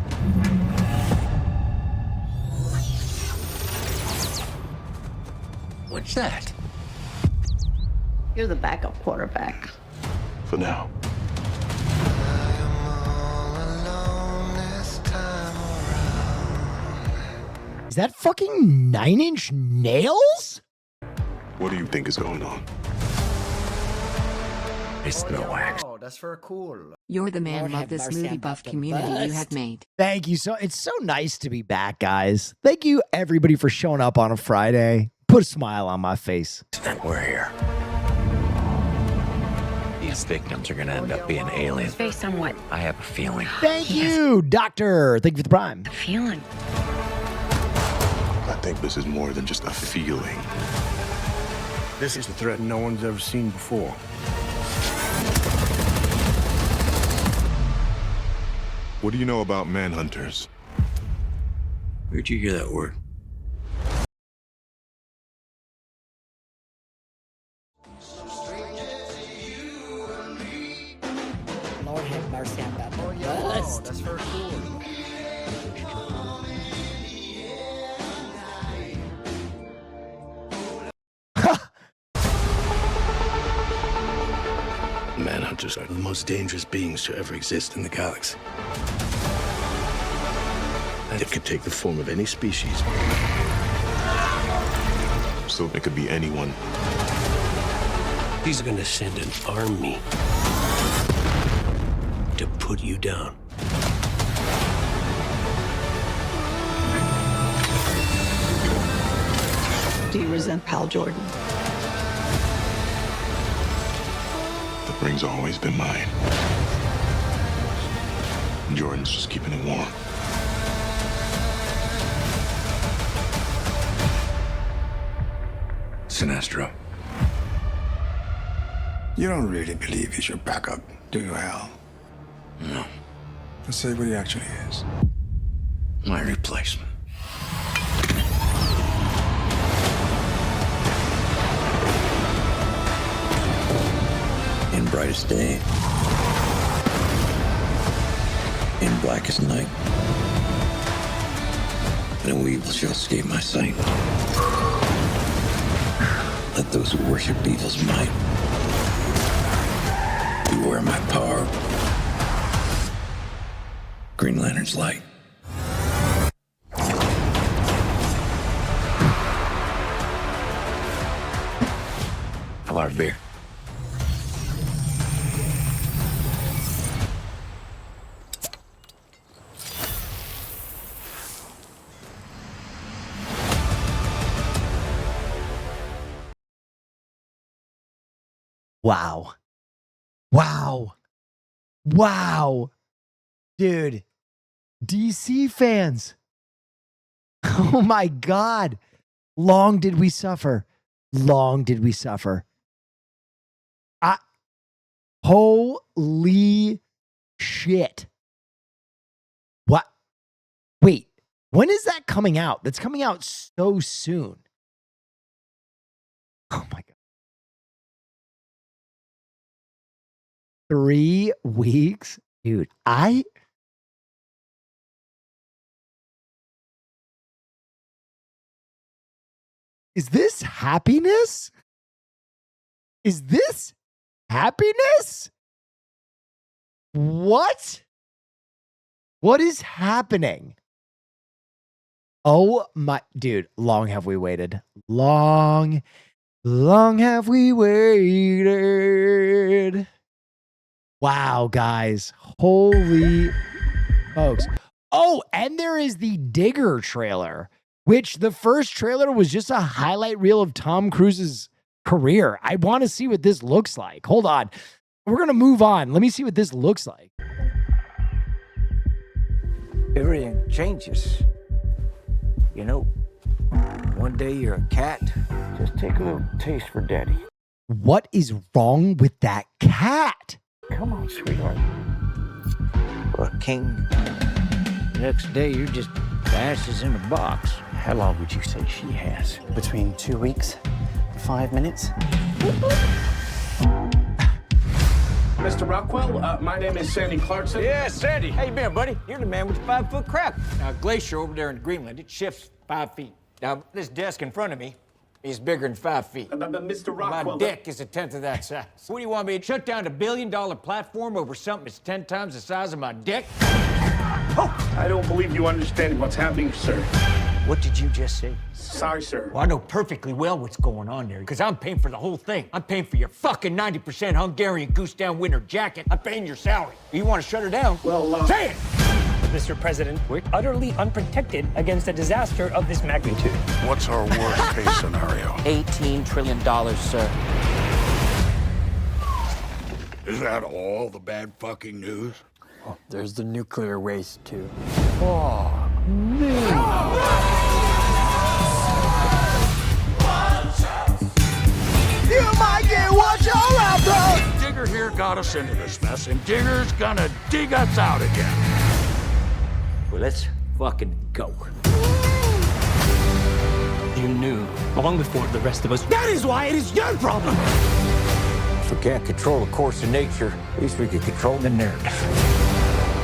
What's that? You're the backup quarterback. For now. is that fucking 9 Inch Nails? What do you think is going on? It's no wax. Oh, that's very cool. You're the man Lord of have this mercy, movie I'm buff about to community you bust. have made. Thank you. It's so nice to be back, guys. Thank you, everybody, for showing up on a Friday. Put a smile on my face. We're here. These victims are gonna end up being aliens. Based on what? I have a feeling. Thank you, Doctor. Thank you for the prime. Feeling. I think this is more than just a feeling. This is a threat no one's ever seen before. What do you know about manhunters? Where'd you hear that word? Lord have mercy, I'm about to Wow, bust. that's very cool. Manhunters are the most dangerous beings to ever exist in the galaxy. And it could take the form of any species. So it could be anyone. He's gonna send an army to put you down. Do you resent Pal Jordan? The ring's always been mine. Jordan's just keeping it warm. Sinestro. You don't really believe he's your backup, do you, Hal? No. Let's say what he actually is. My replacement. In brightest day. In blackest night. No evil shall escape my sight. Let those who worship evil's might beware my power. Green Lantern's light. How about a beer? Wow. Wow. Wow. Dude. DC fans. Oh my God. Long did we suffer. Long did we suffer. Holy shit. What? Wait, when is that coming out? That's coming out so soon. 3 weeks? Dude, Is this happiness? Is this happiness? What? What is happening? Oh my, dude, long have we waited. Long have we waited. Wow, guys. Holy smokes. Oh, and there is the Digger trailer, which the first trailer was just a highlight reel of Tom Cruise's career. I want to see what this looks like. Hold on. We're going to move on. Let me see what this looks like. Everything changes. You know, one day you're a cat. Just take a little taste for daddy. What is wrong with that cat? Come on, sweetheart. For a king. Next day, you're just ashes in a box. How long would you say she has? Between 2 weeks and 5 minutes. Mr. Rockwell, my name is Sandy Clarkson. Yeah, Sandy. How you been, buddy? You're the man with the 5-foot crap. Now, glacier over there in Greenland, it shifts 5 feet. Now, this desk in front of me is bigger than 5 feet. Mr. Rockwell. My dick is a tenth of that size. What do you want me to shut down a $1 billion platform over something that's 10 times the size of my dick? Oh, I don't believe you understand what's happening, sir. What did you just say? Sorry, sir. Well, I know perfectly well what's going on there, because I'm paying for the whole thing. I'm paying for your fucking 90% Hungarian goose down winter jacket. I'm paying your salary. You want to shut her down? Well, say it! Mr. President, we're utterly unprotected against a disaster of this magnitude. What's our worst case scenario? $18 trillion, sir. Is that all the bad fucking news? Oh, there's the nuclear waste, too. Oh, you might get what you're after. Digger here got us into this mess, and Digger's gonna dig us out again. Well, let's fucking go. You knew long before the rest of us. That is why it is your problem. If we can't control the course of nature, at least we can control the narrative.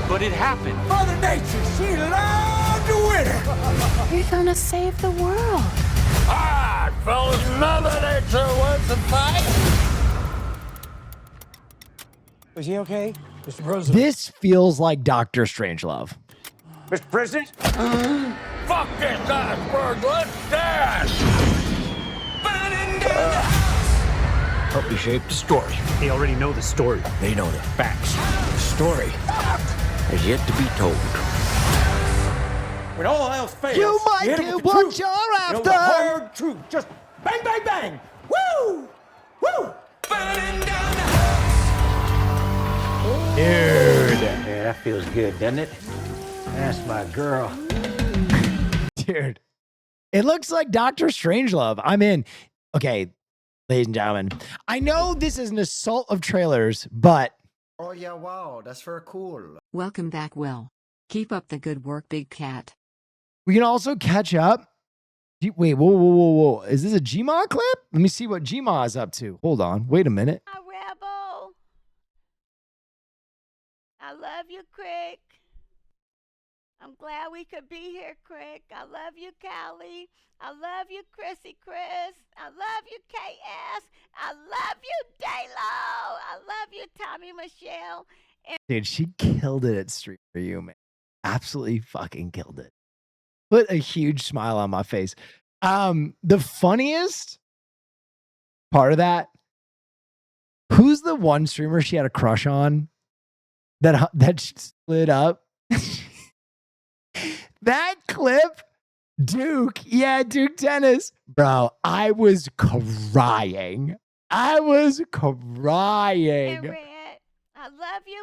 But it happened. Mother Nature, she loved to win it. You're gonna save the world. All right, fellas, Mother Nature wants to fight. Is he okay? Mr. President. This feels like Dr. Strangelove. Mr. President? Fuck this iceberg, let's dance! Help me shape the story. They already know the story. They know the facts. The story has yet to be told. When all else fails, You might hit 'em get with the what truth. you're You know, after. the hard truth. Just bang, bang, bang. Woo! Woo! Dude. Yeah, that feels good, doesn't it? That's my girl. Dude. It looks like Dr. Strangelove. I'm in. Okay, ladies and gentlemen. I know this is an assault of trailers, but Oh yeah, wow, that's very cool. Welcome back, Will. Keep up the good work, Big Cat. we can also catch up. Wait, whoa. Is this a Gma clip? Let me see what Gma is up to. Hold on. Wait a minute. Hi, Rebel. I love you, Crick. I'm glad we could be here, Crick. I love you, Callie. I love you, Chrissy Chris. I love you, KS. I love you, Daylo. I love you, Tommy Michelle. And Dude, she killed it at Street for You, man. Absolutely fucking killed it. Put a huge smile on my face. The funniest part of that, who's the one streamer she had a crush on that split up? That clip, Duke. Yeah, Duke Dennis. Bro, I was crying. I love you,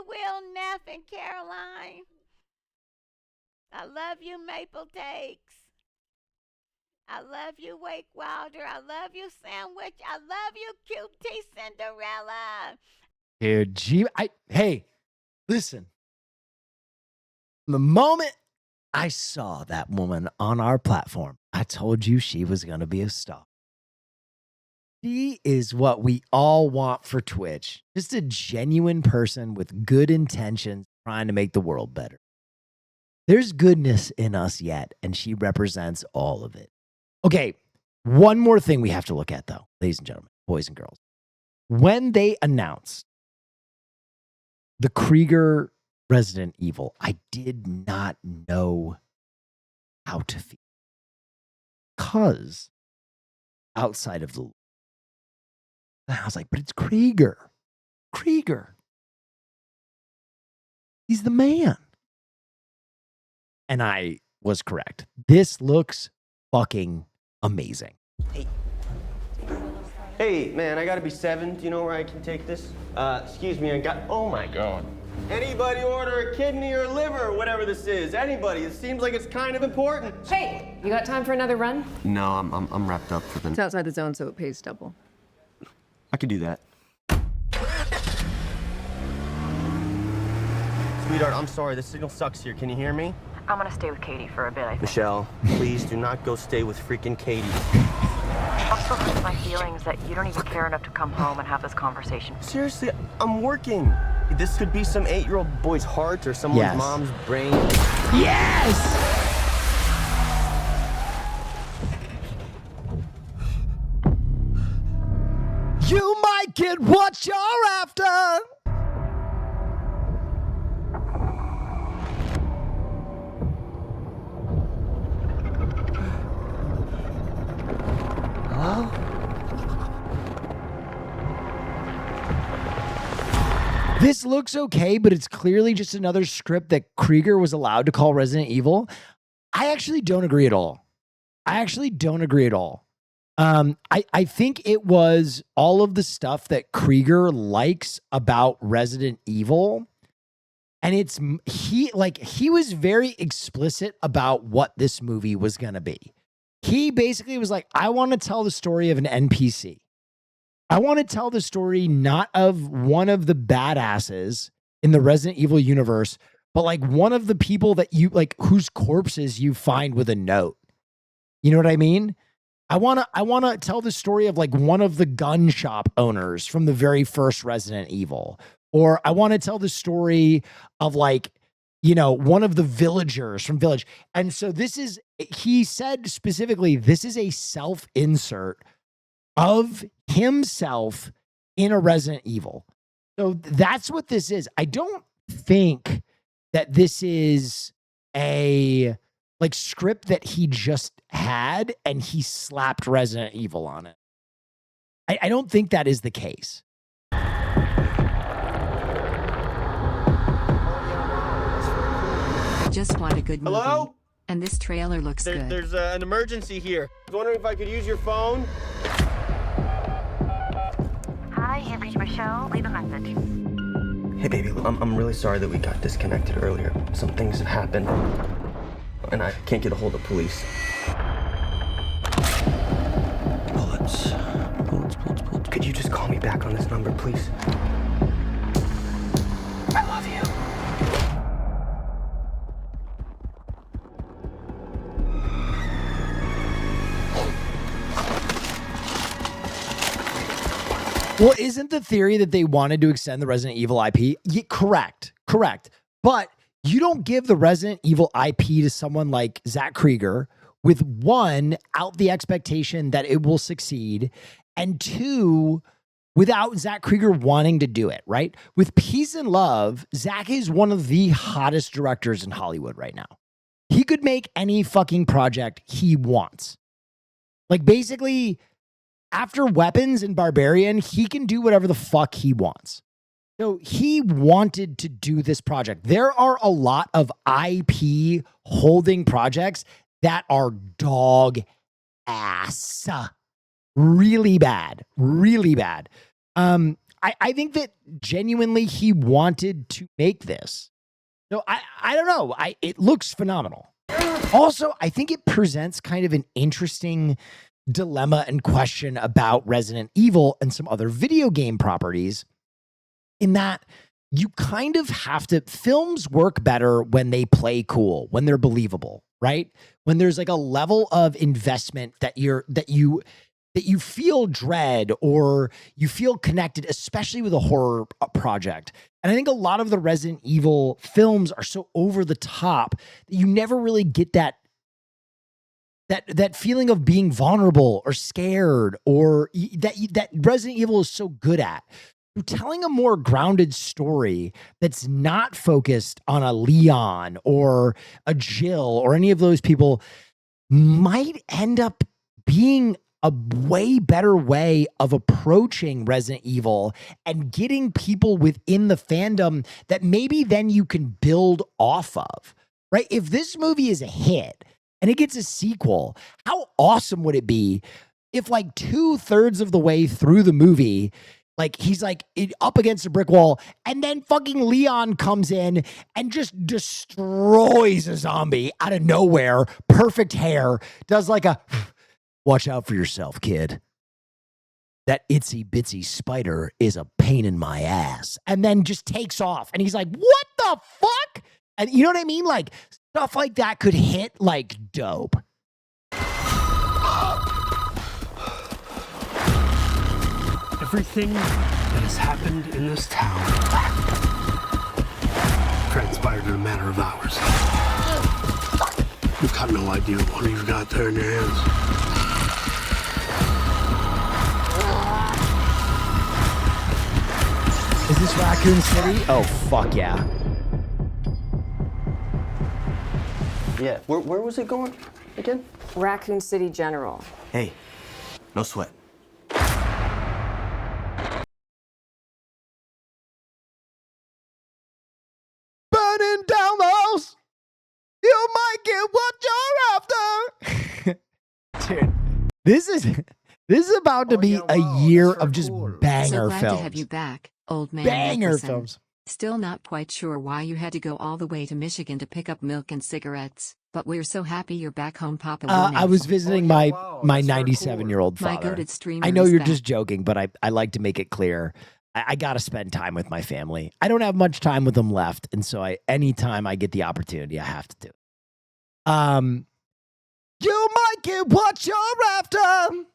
Will, Neff, and Caroline. I love you, Maple Takes. I love you, Wake Wilder. I love you, Sandwich. I love you, QT Cinderella. Dude, hey, listen. The moment I saw that woman on our platform, I told you she was going to be a star. She is what we all want for Twitch. Just a genuine person with good intentions trying to make the world better. There's goodness in us yet, and she represents all of it. Okay, one more thing we have to look at, though, ladies and gentlemen, boys and girls. When they announced the Krieger Resident Evil, I did not know how to feel. Because outside of the... I was like, but it's Krieger. Krieger. He's the man. And I was correct. This looks fucking amazing. Hey, man, I gotta be 7. Do you know where I can take this? Excuse me, oh my God. Anybody order a kidney or liver, whatever this is? Anybody? It seems like it's kind of important. Hey, you got time for another run? No, I'm wrapped up for the... It's outside the zone, so it pays double. I could do that. Sweetheart, I'm sorry. The signal sucks here. Can you hear me? I'm gonna stay with Katie for a bit, I think. Michelle, please do not go stay with freaking Katie. Also hurts my feelings that you don't even care enough to come home and have this conversation. Seriously, I'm working. This could be some 8-year-old boy's heart or someone's mom's brain. Yes! You might get what you're after. Hello? This looks okay, but it's clearly just another script that Krieger was allowed to call Resident Evil. I actually don't agree at all. I think it was all of the stuff that Krieger likes about Resident Evil. And he was very explicit about what this movie was going to be. He basically was like, I want to tell the story of an NPC. I want to tell the story not of one of the badasses in the Resident Evil universe, but like one of the people that you like, whose corpses you find with a note. You know what I mean? I want to tell the story of like one of the gun shop owners from the very first Resident Evil. Or I want to tell the story of like, you know, one of the villagers from Village. And so he said specifically, this is a self-insert of himself in a Resident Evil. So that's what this is. I don't think that this is a like script that he just had and he slapped Resident Evil on it. I don't think that is the case. Just want a good movie. Hello? And this trailer looks good. There's an emergency here. I was wondering if I could use your phone. Hi, you've reached Michelle. Leave a message. Hey, baby, I'm really sorry that we got disconnected earlier. Some things have happened, and I can't get a hold of police. Bullets. Could you just call me back on this number, please? I love you. Well, isn't the theory that they wanted to extend the Resident Evil IP? Yeah, correct. But you don't give the Resident Evil IP to someone like Zach Krieger with one, out the expectation that it will succeed, and two, without Zach Krieger wanting to do it, right? With Peace and Love, Zach is one of the hottest directors in Hollywood right now. He could make any fucking project he wants. Like basically, after Weapons and Barbarian, he can do whatever the fuck he wants. So he wanted to do this project. There are a lot of IP holding projects that are dog ass. Really bad. I think that genuinely he wanted to make this. So I don't know. It looks phenomenal. Also, I think it presents kind of an interesting dilemma and question about Resident Evil and some other video game properties, in that you kind of have to, films work better when they play cool, when they're believable, right? When there's like a level of investment that you that you feel dread or you feel connected, especially with a horror project. And I think a lot of the Resident Evil films are so over the top that you never really get that feeling of being vulnerable or scared, or that Resident Evil is so good at. Telling a more grounded story that's not focused on a Leon or a Jill or any of those people might end up being a way better way of approaching Resident Evil and getting people within the fandom that maybe then you can build off of, right? If this movie is a hit and it gets a sequel, how awesome would it be if like 2/3 of the way through the movie, like he's like up against a brick wall and then fucking Leon comes in and just destroys a zombie out of nowhere, perfect hair, does like a, watch out for yourself, kid. That itsy bitsy spider is a pain in my ass. And then just takes off. And he's like, what the fuck? And you know what I mean? Like stuff like that could hit like dope. Everything that has happened in this town transpired in a matter of hours. You've got no idea what you've got there in your hands. Is this Raccoon City? Oh, fuck yeah. Yeah, where was it going again? Raccoon City General. Hey, no sweat. Burning down the house, you might get what you're after. Dude, this is about to be a year of just banger So glad films. to have you back, old man. Banger Nicholson. films. Still not quite sure why you had to go all the way to Michigan to pick up milk and cigarettes, but we're so happy you're back home, Papa. I was visiting my 97-year-old My father. goated streamer I know is you're back. just joking, but I like to make it clear. I got to spend time with my family. I don't have much time with them left, and so anytime I get the opportunity, I have to do it. You might get what you're after.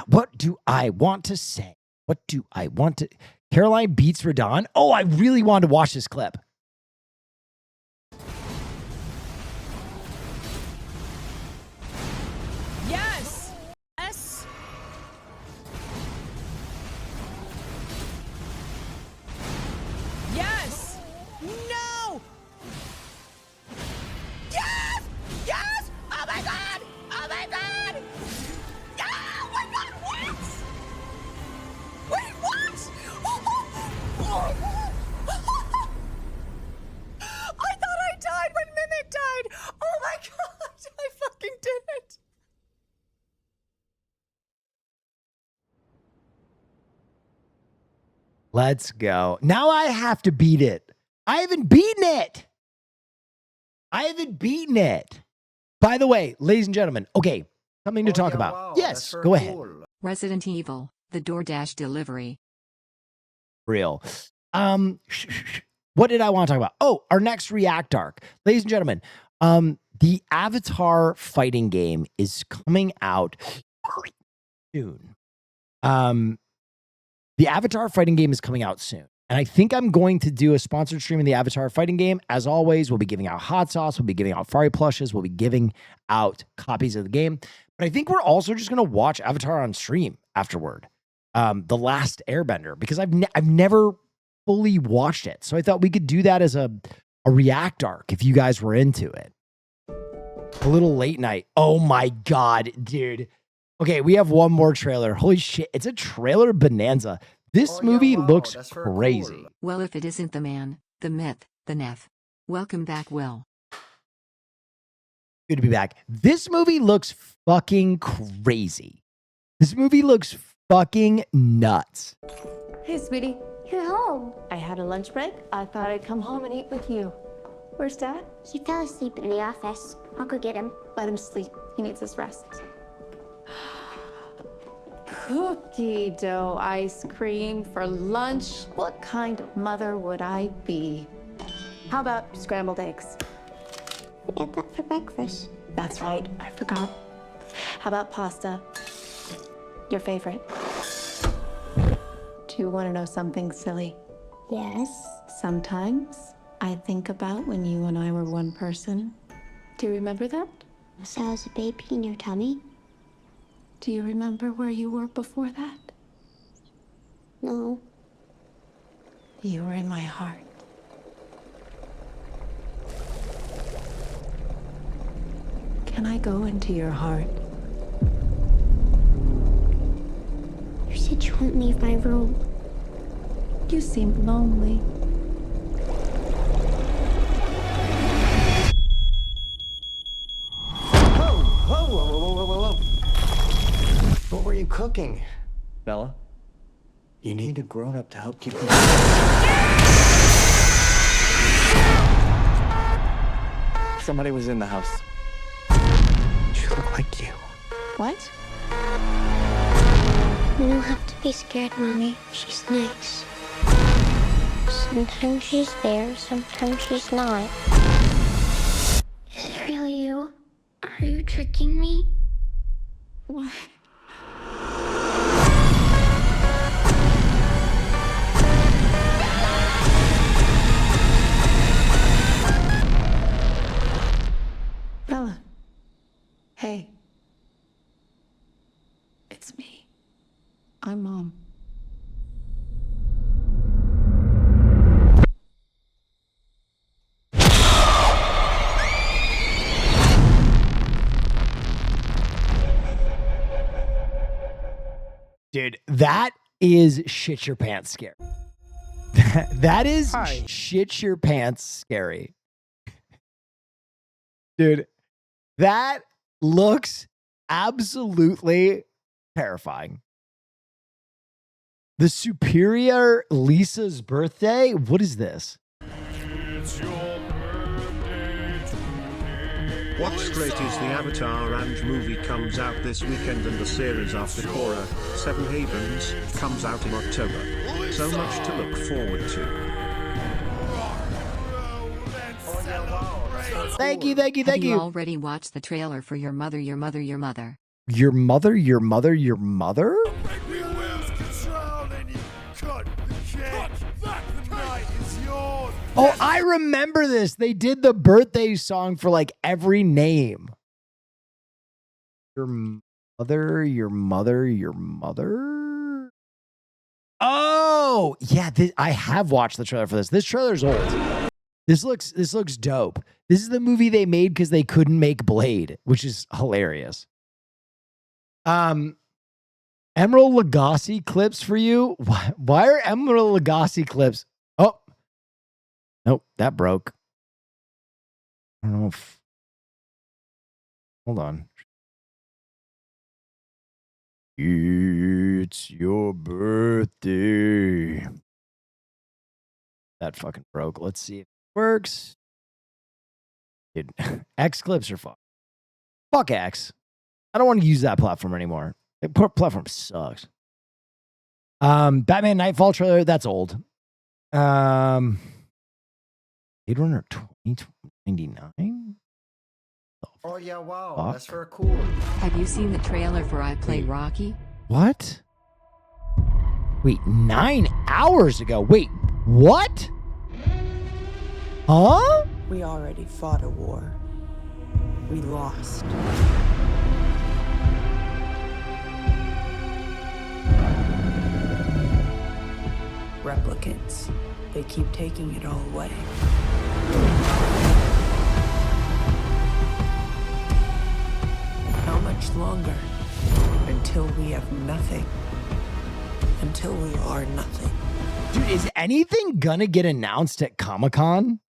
What do I want to say? What do I want to... Caroline beats Radon? Oh, I really wanted to watch this clip. Yes! Yes! Yes! No! Yes! Yes! Oh my god! Oh my god! Oh my god, what? Wait, what? I thought I died when Mimic died! Oh my god! I fucking did it! Let's go. Now I have to beat it. I haven't beaten it. By the way, ladies and gentlemen, okay, something to talk about. Wow, yes, go ahead. Resident Evil, the DoorDash delivery. Real. What did I want to talk about? Oh, our next React arc. Ladies and gentlemen, the Avatar fighting game is coming out soon. The Avatar fighting game is coming out soon. And I think I'm going to do a sponsored stream in the Avatar fighting game. As always, we'll be giving out hot sauce. We'll be giving out Fari plushes. We'll be giving out copies of the game. But I think we're also just going to watch Avatar on stream afterward. The Last Airbender, because I've never fully watched it. So I thought we could do that as a React arc if you guys were into it. A little late night. Oh my God, dude. Okay, we have one more trailer. Holy shit, it's a trailer bonanza. This movie looks crazy. Well, if it isn't the man, the myth, the Neff. Welcome back, Will. Good to be back. This movie looks fucking crazy. This movie looks fucking nuts. Hey, sweetie. You're home. I had a lunch break. I thought I'd come home and eat with you. Where's Dad? He fell asleep in the office. I'll go get him. Let him sleep. He needs his rest. Cookie dough ice cream for lunch. What kind of mother would I be? How about scrambled eggs? I had that for breakfast. That's right. I forgot. How about pasta? Your favorite. Do you want to know something silly? Yes. Sometimes I think about when you and I were one person. Do you remember that? So I was a baby in your tummy? Do you remember where you were before that? No. You were in my heart. Can I go into your heart? You said you wouldn't leave my room. You seemed lonely. Whoa. What were you cooking? Bella? You need a grown-up to help keep you. Somebody was in the house. She looked like you. What? You don't have to be scared, Mommy. She's nice. Sometimes she's there, sometimes she's not. Is it really you? Are you tricking me? What? Bella. Hey. It's me. I'm Mom. Dude, that is shit your pants scary. That is shit your pants scary. Dude, that looks absolutely terrifying. The Superior Lisa's birthday? What is this? What's great is the Avatar and movie comes out this weekend, and the series after Korra, Seven Havens, comes out in October. So much to look forward to. Have you already watched the trailer for Your Mother, Your Mother, Your Mother? Your mother, your mother, your mother? Oh, I remember this. They did the birthday song for like every name. Your mother, your mother, your mother. Oh, yeah. I have watched the trailer for this. This trailer's old. This looks dope. This is the movie they made because they couldn't make Blade, which is hilarious. Emerald Lagasse clips for you. Why are Emerald Lagasse clips? Oh, nope, that broke. I don't know if. Hold on. It's your birthday. That fucking broke. Let's see if it works. Dude, X clips are fun. Fuck X. I don't want to use that platform anymore. That platform sucks. Batman Nightfall trailer, that's old. Blade Runner 2099? Oh yeah, wow, Fuck. that's for cool. Have you seen the trailer for I Play Rocky? What? Wait, 9 hours ago. Wait, what? Huh? We already fought a war. We lost. Replicants. They keep taking it all away. How much longer? Until we have nothing. Until we are nothing. Dude, is anything gonna get announced at Comic-Con?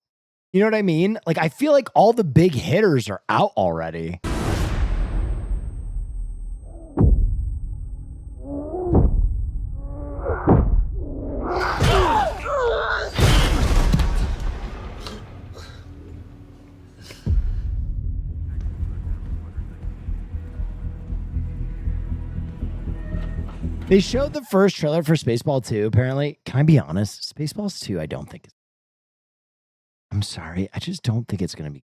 You know what I mean? Like, I feel like all the big hitters are out already. They showed the first trailer for Spaceball 2, apparently. Can I be honest? Spaceballs 2, I don't think it's... I'm sorry. I just don't think it's going to be...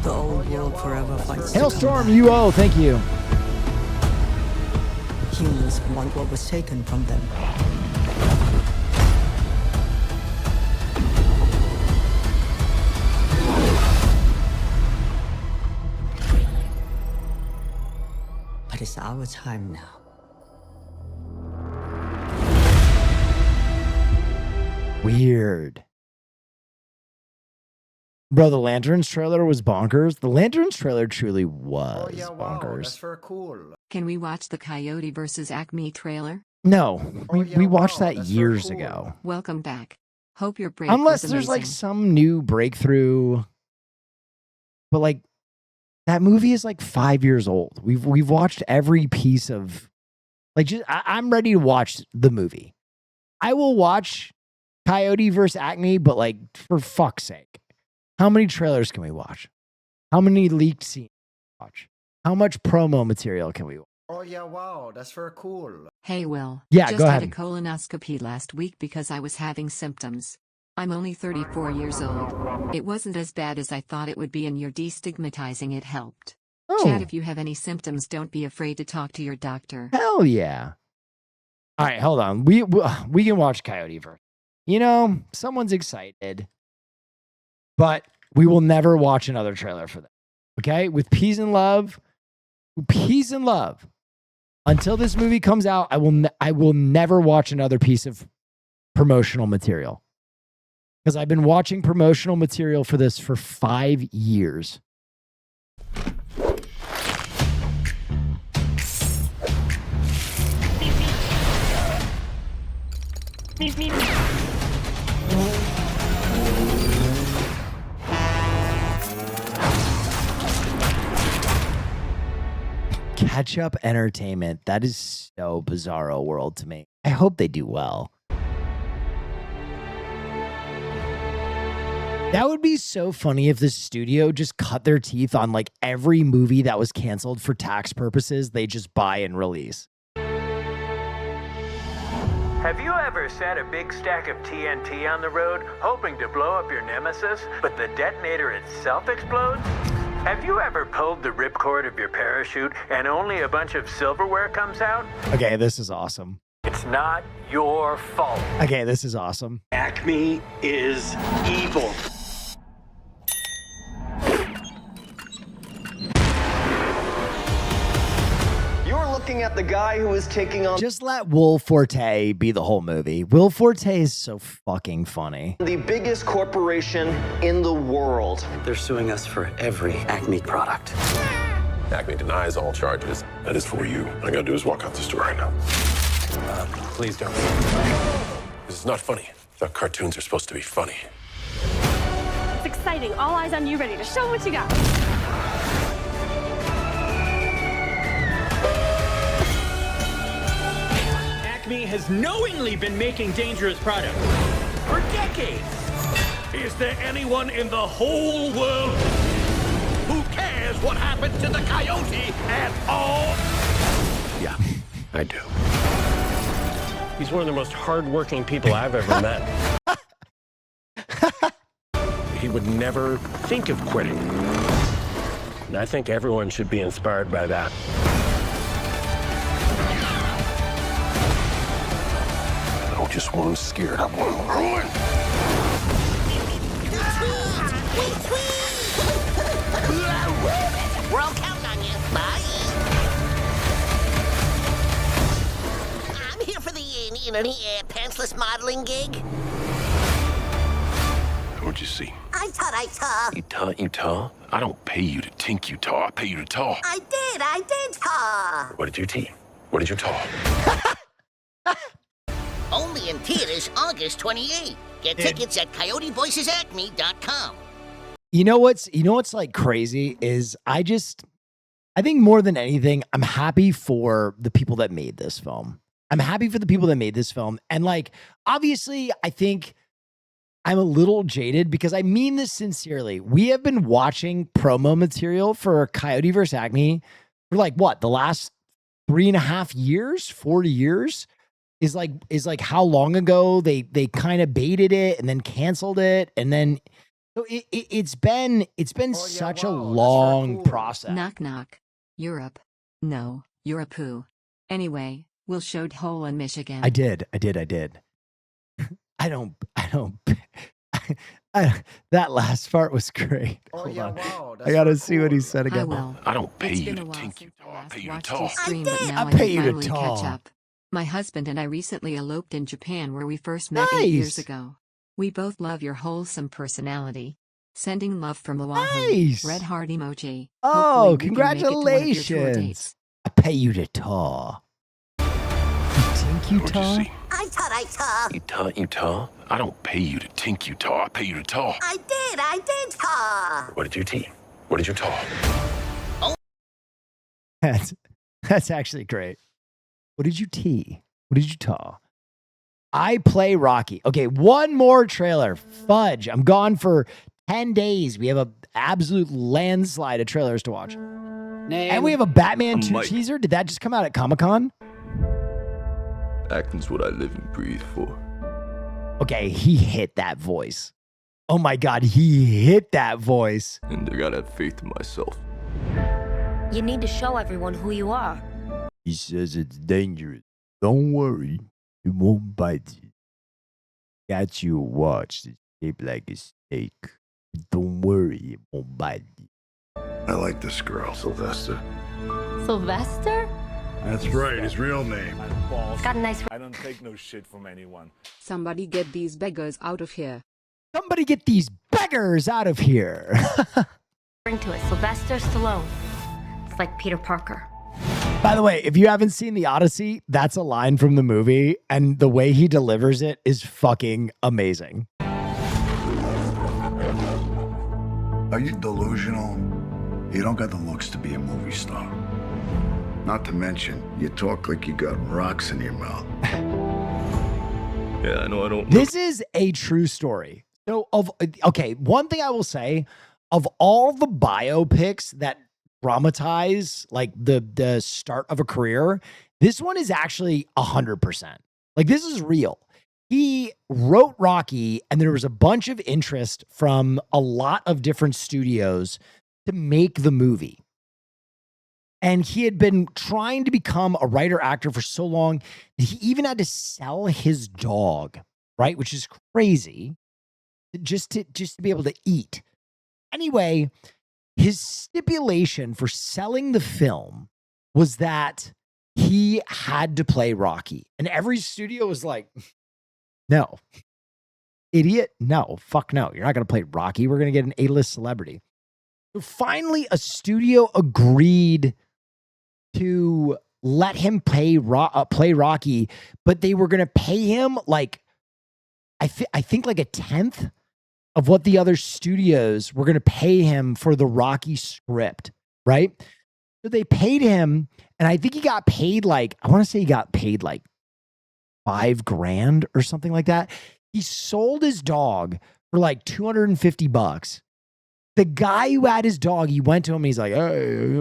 The old world forever fights. Hailstorm UO, thank you. Humans want what was taken from them. But it's our time now. Weird. Bro, the Lanterns trailer was bonkers. The Lanterns trailer truly was bonkers. Can we watch the Coyote versus Acme trailer? No, we watched that years ago. Welcome back. Hope your break Unless was there's like amazing. some new breakthrough. But like that movie is like 5 years old. We've watched every piece of like just I'm ready to watch the movie. I will watch Coyote versus Acme, but like for fuck's sake. How many trailers can we watch? How many leaked scenes can we watch? How much promo material can we watch? Oh yeah, wow, that's very cool. Hey Will. Yeah, just go had ahead. a colonoscopy last week because I was having symptoms. I'm only 34 years old. It wasn't as bad as I thought it would be, and your destigmatizing it helped. Oh. Chad, if you have any symptoms, don't be afraid to talk to your doctor. Hell yeah. All right, hold on. We can watch Coyote verse. You know, someone's excited. But we will never watch another trailer for that. Okay? With peace and love. Peace and love. Until this movie comes out, I will never watch another piece of promotional material. Because I've been watching promotional material for this for 5 years. Catch-up entertainment. That is so bizarro world to me. I hope they do well. That would be so funny if the studio just cut their teeth on like every movie that was canceled for tax purposes. They just buy and release. Have you ever set a big stack of TNT on the road, hoping to blow up your nemesis, but the detonator itself explodes? Have you ever pulled the ripcord of your parachute and only a bunch of silverware comes out? Okay, this is awesome. It's not your fault. Okay, this is awesome. Acme is evil. You're looking at the guy who is taking on Just let Will Forte be the whole movie. Will Forte is so fucking funny. the biggest corporation in the world. They're suing us for every Acme product. Acme denies all charges. That is for you. All I gotta do is walk out the store right now. Please don't. This is not funny. I thought cartoons are supposed to be funny. It's exciting. All eyes on you, ready to show what you got. Acme has knowingly been making dangerous products for decades. Is there anyone in the whole world who cares what happened to the coyote at all? Yeah, I do. He's one of the most hardworking people I've ever met. He would never think of quitting. And I think everyone should be inspired by that. I don't just want him scared. I want him ruined. We're all counting on you. Bye. I'm here for the pantsless modeling gig. What'd you see? I thought I saw. You taw? I don't pay you to tink you taw. I pay you to taw. I did saw. What did you tee? What did you taw? Only in theaters August 28th. Get tickets at coyotevoicesacme.com. You know what's like crazy is I think more than anything, I'm happy for the people that made this film. I'm happy for the people that made this film. And like, obviously, I think I'm a little jaded because I mean this sincerely. We have been watching promo material for Coyote vs. Acme for like what? The last 3.5 years, 4 years is like how long ago they kind of baited it and then canceled it. And then So it's been such a long process. Knock knock. Europe. No, you're a poo. Anyway, Will showed hole in Michigan. I did. I don't. That last part was great. Hold on. Wow, I gotta see what he said again. I don't pay It's you been to a while tink you since I tall. I last pay you to watched tall. your stream, but now I I pay can you to finally tall. catch up. My husband and I recently eloped in Japan where we first met 8 years Nice. ago. We both love your wholesome personality. Sending love from Oahu. Nice. Red heart emoji. Oh, Hopefully we can make it to one of your tour dates. congratulations! I pay you to tall. You think you tall? I thought I saw. You tall? I don't pay you to tink you tall. I pay you to tall. I did saw. What did you tee? What did you tall? That's actually great. What did you tee? What did you tall? I play Rocky. Okay, one more trailer. Fudge. I'm gone for 10 days. We have an absolute landslide of trailers to watch. And we have a Batman 2 Mike. teaser. Did that just come out at Comic-Con? Acting's what I live and breathe for. Okay, he hit that voice. Oh my God, he hit that voice. And I gotta have faith in myself. You need to show everyone who you are. He says it's dangerous. Don't worry, it won't bite you. Got you a watch that's shaped like a snake. Don't worry, it won't bite you. I like this girl, Sylvester. Sylvester? That's right, his real name. It's got a nice. I don't take no shit from anyone. Somebody get these beggars out of here. Somebody get these beggars out of here. Bring to it, Sylvester Stallone. It's like Peter Parker. By the way, if you haven't seen The Odyssey, that's a line from the movie, and the way he delivers it is fucking amazing. Are you delusional? You don't got the looks to be a movie star. Not to mention, you talk like you got rocks in your mouth. Yeah, I know I don't. This is a true story. So, one thing I will say, of all the biopics that dramatize like the start of a career, this one is actually 100%. Like, this is real. He wrote Rocky, and there was a bunch of interest from a lot of different studios to make the movie. And he had been trying to become a writer-actor for so long that he even had to sell his dog, right? Which is crazy, just to be able to eat. Anyway, his stipulation for selling the film was that he had to play Rocky. And every studio was like, no. Idiot? No. Fuck no. You're not going to play Rocky. We're going to get an A-list celebrity. So finally, a studio agreed to let him play Rocky, but they were going to pay him like, I think like a 10th of what the other studios were going to pay him for the Rocky script, right? So they paid him, and I think he got paid like, I want to say he got paid like $5,000 or something like that. He sold his dog for like $250. The guy who had his dog, he went to him and he's like, hey,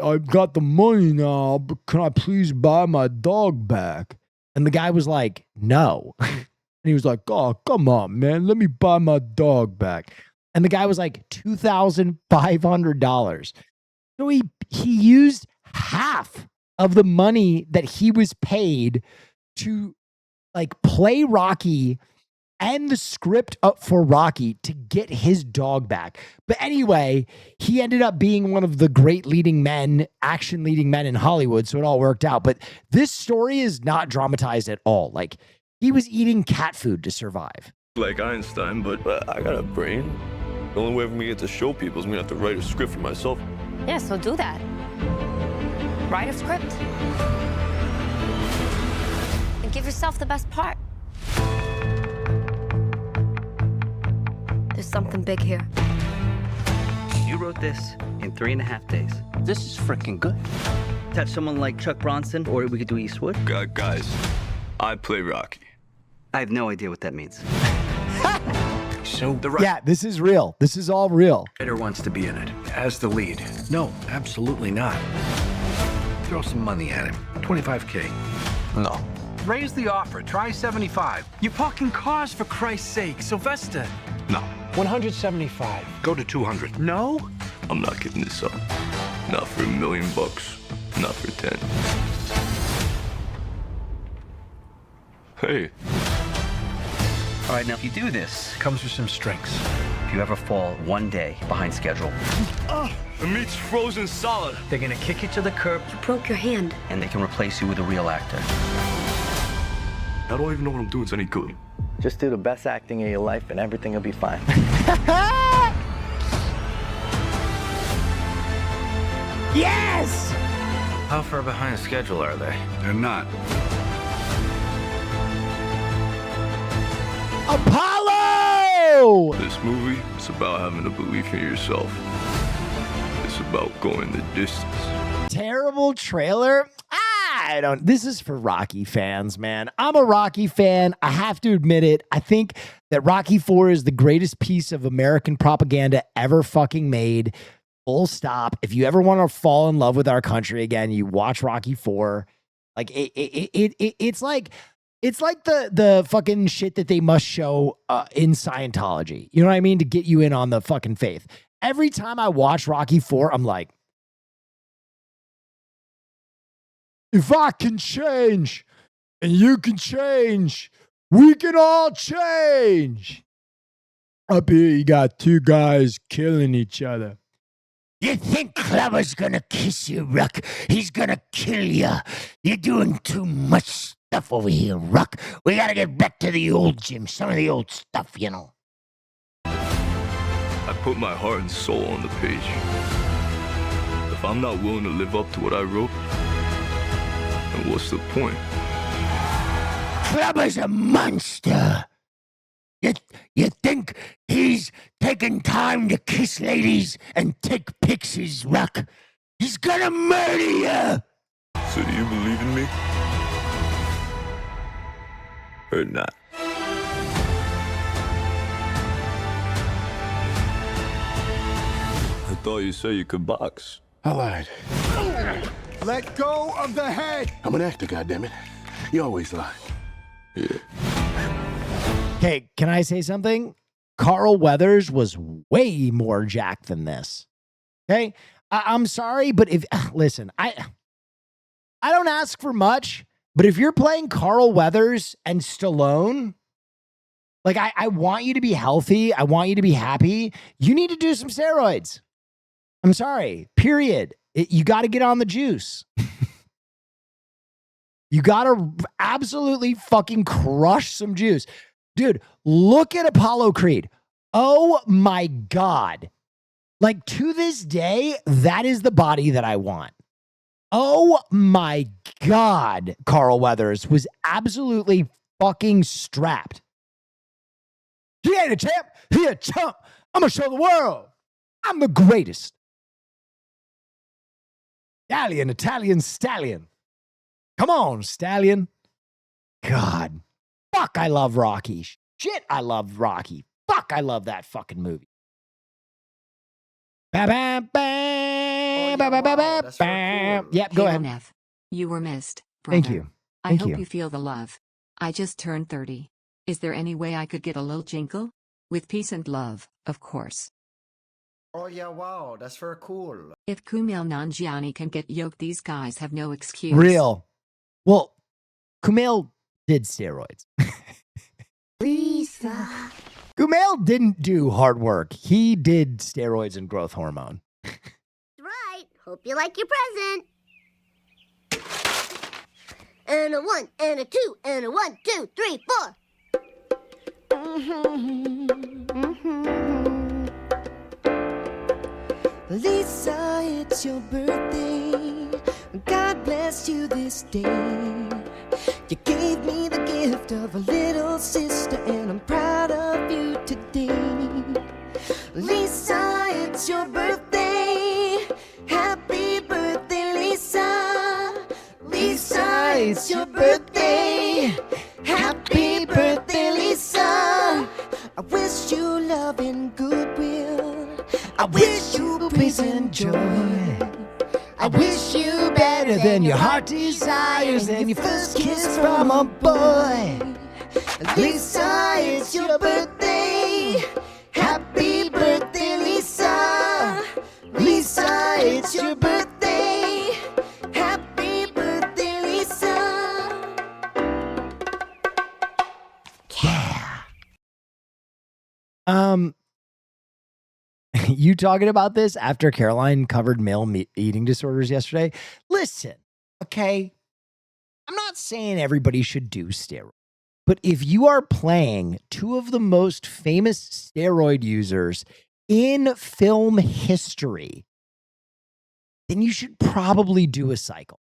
I've got the money now, but can I please buy my dog back? And the guy was like, no. And he was like, oh, come on, man, let me buy my dog back. And the guy was like, $2,500. So he used half of the money that he was paid to like play Rocky and the script up for Rocky to get his dog back. But anyway, he ended up being one of the great action leading men in Hollywood. So it all worked out. But this story is not dramatized at all. Like, he was eating cat food to survive. Like Einstein, but I got a brain. The only way for me to get to show people is me to have to write a script for myself. Yeah, so do that. Write a script. And give yourself the best part. There's something big here. You wrote this in 3.5 days. This is freaking good. Touch someone like Chuck Bronson, or we could do Eastwood. Guys, I play Rocky. I have no idea what that means. So Yeah, this is real. This is all real. writer wants to be in it as the lead. No, absolutely not. Throw some money at him. 25K. No. Raise the offer. Try 75. You're parking cars, for Christ's sake. Sylvester, No. 175. Go to 200. No? I'm not giving this up. Not for $1 million. Not for 10. Hey. All right, now if you do this, comes with some strings. If you ever fall 1 day behind schedule, The meat's frozen solid. they're gonna kick you to the curb. You broke your hand. And they can replace you with a real actor. I don't even know what I'm doing is any good. Just do the best acting of your life and everything will be fine. Yes! How far behind schedule are they? They're not. Apollo! This movie is about having a belief in yourself. It's about going the distance. Terrible trailer. I don't. This is for Rocky fans, man. I'm a Rocky fan. I have to admit it. I think that Rocky 4 is the greatest piece of American propaganda ever fucking made. Full stop. If you ever want to fall in love with our country again, you watch Rocky 4. Like it's like the fucking shit that they must show in Scientology. You know what I mean? To get you in on the fucking faith. Every time I watch Rocky 4, I'm like, if I can change and you can change, we can all change. Up here, you got two guys killing each other. You think Clever's gonna kiss you, Ruck? He's gonna kill you. You're doing too much stuff over here, Ruck. We gotta get back to the old gym, some of the old stuff, you know. I put my heart and soul on the page. If I'm not willing to live up to what I wrote, then what's the point? Clever's a monster. You think he's taking time to kiss ladies and take pictures, Ruck? He's gonna murder you! So do you believe in me? Or not? I thought you said you could box. I lied. Let go of the head! I'm an actor, goddammit. You always lie. Yeah. Okay, can I say something? Carl Weathers was way more jacked than this. Okay? I'm sorry, but if listen, I don't ask for much, but if you're playing Carl Weathers and Stallone, like I want you to be healthy, I want you to be happy. You need to do some steroids. I'm sorry. Period. You got to get on the juice. You got to absolutely fucking crush some juice. Dude, look at Apollo Creed. Oh my God. Like to this day, that is the body that I want. Oh my God. Carl Weathers was absolutely fucking strapped. He ain't a champ. He a chump. I'm going to show the world. I'm the greatest. Italian stallion. Come on, stallion. God. Fuck, I love Rocky. Shit, I love Rocky. Fuck, I love that fucking movie. Yep, go ahead. F. You were missed, brother. Thank you. I Thank hope you. you feel the love. I just turned 30. Is there any way I could get a little jinkle? With peace and love, of course. Oh yeah, wow, that's very cool. If Kumail Nanjiani can get yoked, these guys have no excuse. Real. Well, Kumail did steroids. Lisa. Kumail didn't do hard work. He did steroids and growth hormone. Right. Hope you like your present. And a 1, and a 2, and a 1, 2, 3, 4. Lisa, it's your birthday. God bless you this day. You gave me the gift of a little sister, and I'm proud of you today. Lisa, it's your birthday. Happy birthday, Lisa. Lisa, it's your birthday. Happy birthday, Lisa. I wish you love and goodwill. I wish you peace and joy. I wish you better than your heart desires and your first kiss from a boy. Lisa, it's your birthday. you talking about this after Caroline covered male eating disorders yesterday. Listen, okay, I'm not saying everybody should do steroids, but if you are playing two of the most famous steroid users in film history, then you should probably do a cycle.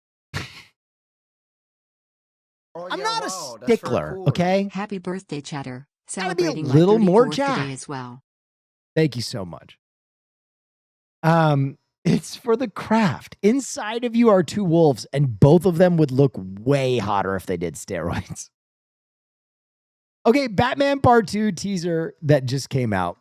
I'm not a stickler, okay? Happy birthday, Chatter. Gotta be a Celebrating little my more 34th jacked. today as well. Thank you so much. It's for the craft. Inside of you are two wolves, and both of them would look way hotter if they did steroids. Okay, Batman Part 2 teaser that just came out.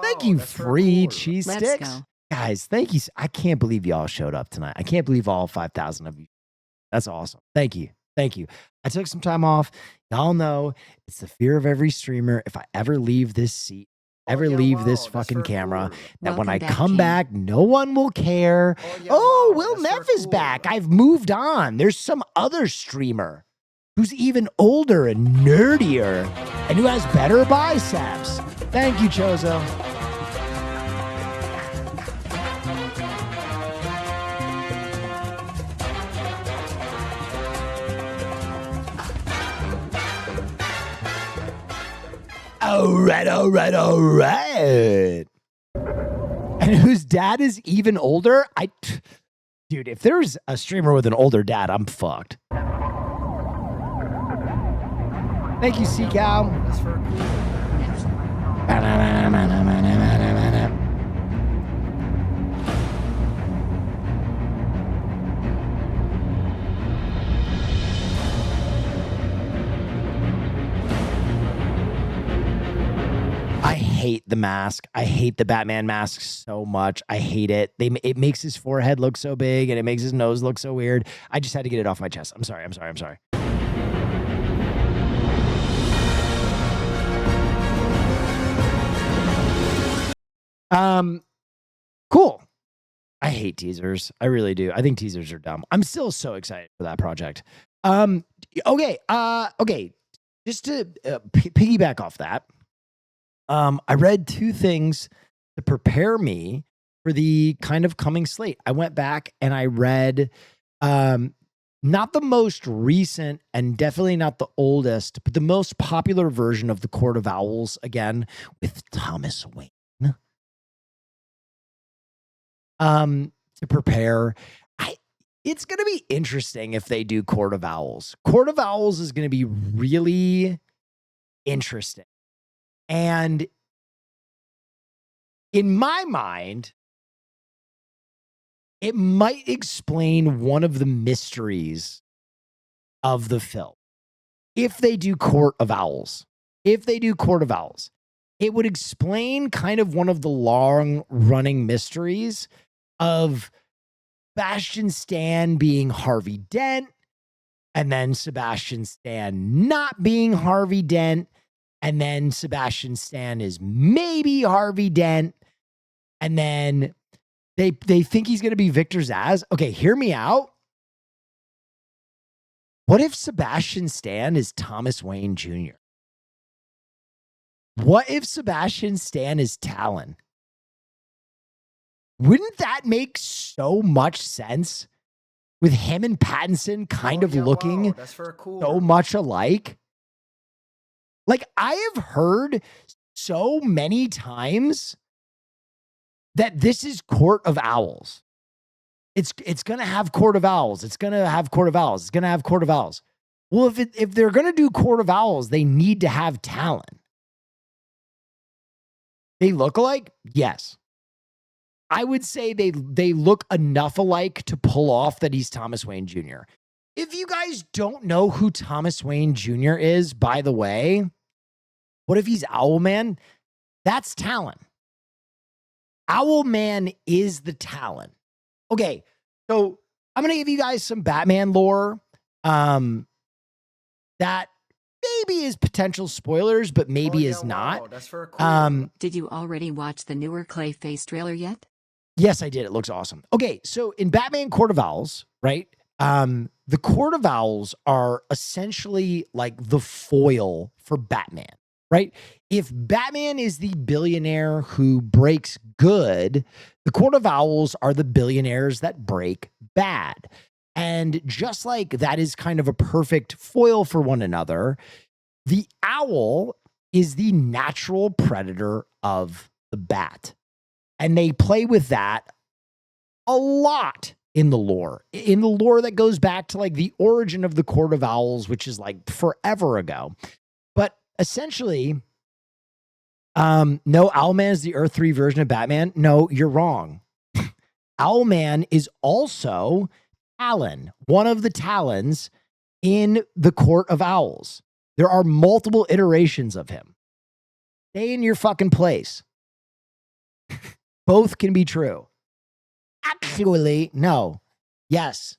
Thank you, free cheese Let's sticks. go. Guys, thank you. I can't believe y'all showed up tonight. I can't believe all 5,000 of you. That's awesome. Thank you. Thank you. I took some time off. Y'all know it's the fear of every streamer. If I ever leave this seat, leave this fucking camera, that when I come back, no one will care. Oh, Will Neff is back. I've moved on. There's some other streamer who's even older and nerdier and who has better biceps. Thank you, Chozo. All right. And whose dad is even older? Dude, if there's a streamer with an older dad, I'm fucked. Thank you, Seacow. I hate the mask. I hate the Batman mask so much. I hate it. It makes his forehead look so big and it makes his nose look so weird. I just had to get it off my chest. I'm sorry. Cool. I hate teasers. I really do. I think teasers are dumb. I'm still so excited for that project. Okay. Just to piggyback off that. I read two things to prepare me for the kind of coming slate. I went back and I read not the most recent and definitely not the oldest, but the most popular version of The Court of Owls, again, with Thomas Wayne. To prepare. It's going to be interesting if they do Court of Owls. Court of Owls is going to be really interesting. And in my mind, it might explain one of the mysteries of the film. If they do Court of Owls, it would explain kind of one of the long-running mysteries of Sebastian Stan being Harvey Dent, and then Sebastian Stan not being Harvey Dent, and then Sebastian Stan is maybe Harvey Dent, and then they think he's going to be Victor Zsasz. Okay, hear me out. What if Sebastian Stan is Thomas Wayne Jr.? What if Sebastian Stan is Talon? Wouldn't that make so much sense with him and Pattinson kind of looking so much alike? Like, I have heard so many times that this is Court of Owls. It's going to have Court of Owls. It's going to have Court of Owls. It's going to have Court of Owls. Well, if they're going to do Court of Owls, they need to have Talon. They look alike? Yes. I would say they look enough alike to pull off that he's Thomas Wayne Jr. If you guys don't know who Thomas Wayne Jr. is, by the way, what if he's Owlman? That's Talon. Owlman is the Talon. Okay, so I'm going to give you guys some Batman lore that maybe is potential spoilers, but maybe is not. That's for cool. Did you already watch the newer Clayface trailer yet? Yes, I did. It looks awesome. Okay, so in Batman Court of Owls, right? the Court of Owls are essentially like the foil for Batman, right? If Batman is the billionaire who breaks good, the Court of Owls are the billionaires that break bad. And just like that is kind of a perfect foil for one another, the owl is the natural predator of the bat. And they play with that a lot in the lore that goes back to like the origin of the Court of Owls, which is like forever ago. But essentially, no, Owlman is the Earth 3 version of Batman. No, you're wrong. Owlman is also Talon, one of the Talons in the Court of Owls. There are multiple iterations of him. Stay in your fucking place. Both can be true. Actually, no. Yes.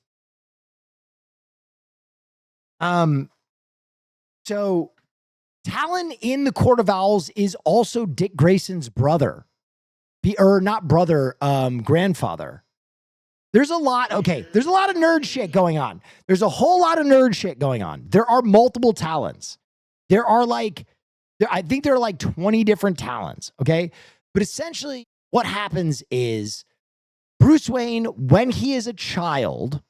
So Talon in the Court of Owls is also Dick Grayson's brother. Grandfather. There's a lot of nerd shit going on. There's a whole lot of nerd shit going on. There are multiple Talons. I think there are like 20 different Talons, okay? But essentially what happens is Bruce Wayne, when he is a child,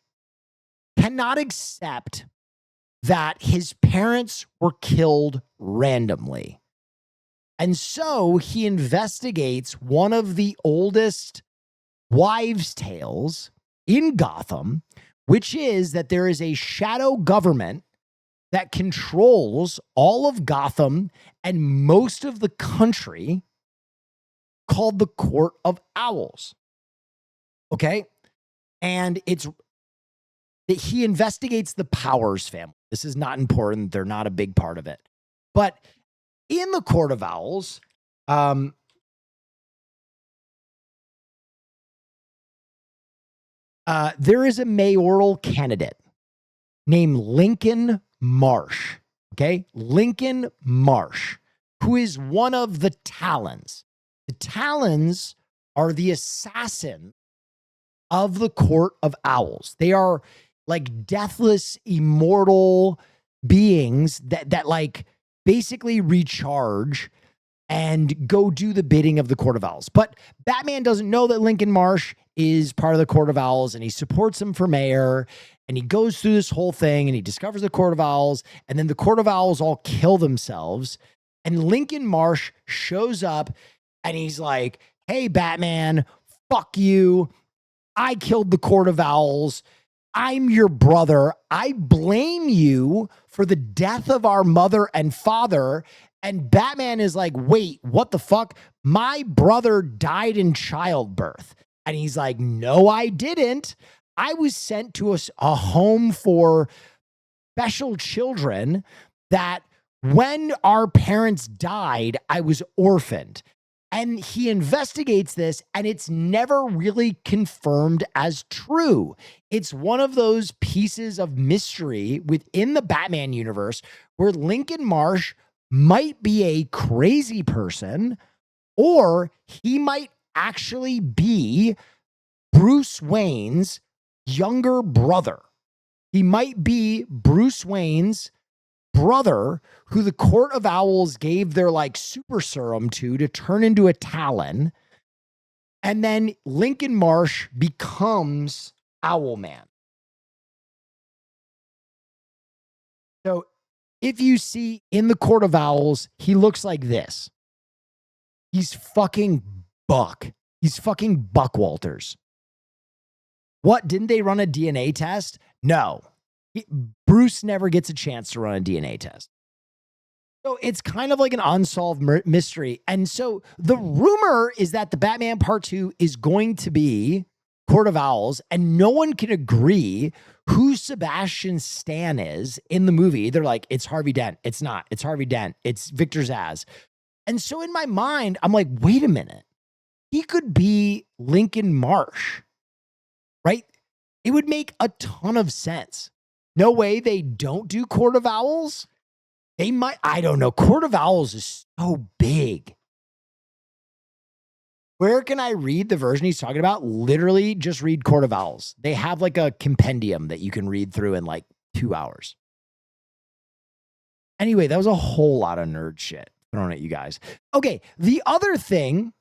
cannot accept that his parents were killed randomly. And so he investigates one of the oldest wives' tales in Gotham, which is that there is a shadow government that controls all of Gotham and most of the country called the Court of Owls. Okay? And he investigates the Powers family. This is not important. They're not a big part of it. But in the Court of Owls, there is a mayoral candidate named Lincoln Marsh. Okay? Lincoln Marsh, who is one of the Talons. The Talons are the assassin of the Court of Owls. They are like deathless, immortal beings that like basically recharge and go do the bidding of the Court of Owls. But Batman doesn't know that Lincoln Marsh is part of the Court of Owls, and he supports him for mayor, and he goes through this whole thing, and he discovers the Court of Owls, and then the Court of Owls all kill themselves, and Lincoln Marsh shows up, and he's like, hey, Batman, fuck you. I killed the Court of Owls. I'm your brother. I blame you for the death of our mother and father. And Batman is like, wait, what the fuck? My brother died in childbirth. And he's like, no, I didn't. I was sent to a home for special children that when our parents died, I was orphaned. And he investigates this, and it's never really confirmed as true. It's one of those pieces of mystery within the Batman universe where Lincoln Marsh might be a crazy person, or he might actually be Bruce Wayne's younger brother. He might be Bruce Wayne's brother who the Court of Owls gave their like super serum to turn into a Talon. And then Lincoln Marsh becomes Owlman. So if you see in the Court of Owls, he looks like this. He's fucking Buck. He's fucking Buck Walters. What? Didn't they run a DNA test? No. Bruce never gets a chance to run a DNA test. So it's kind of like an unsolved mystery. And so the rumor is that the Batman Part 2 is going to be Court of Owls, and no one can agree who Sebastian Stan is in the movie. They're like, it's Harvey Dent. It's not. It's Harvey Dent. It's Victor Zsasz. And so in my mind, I'm like, wait a minute. He could be Lincoln Marsh, right? It would make a ton of sense. No way they don't do Court of Owls. They might, I don't know. Court of Owls is so big. Where can I read the version he's talking about? Literally just read Court of Owls. They have like a compendium that you can read through in like 2 hours. Anyway, that was a whole lot of nerd shit thrown at you guys. Okay, the other thing,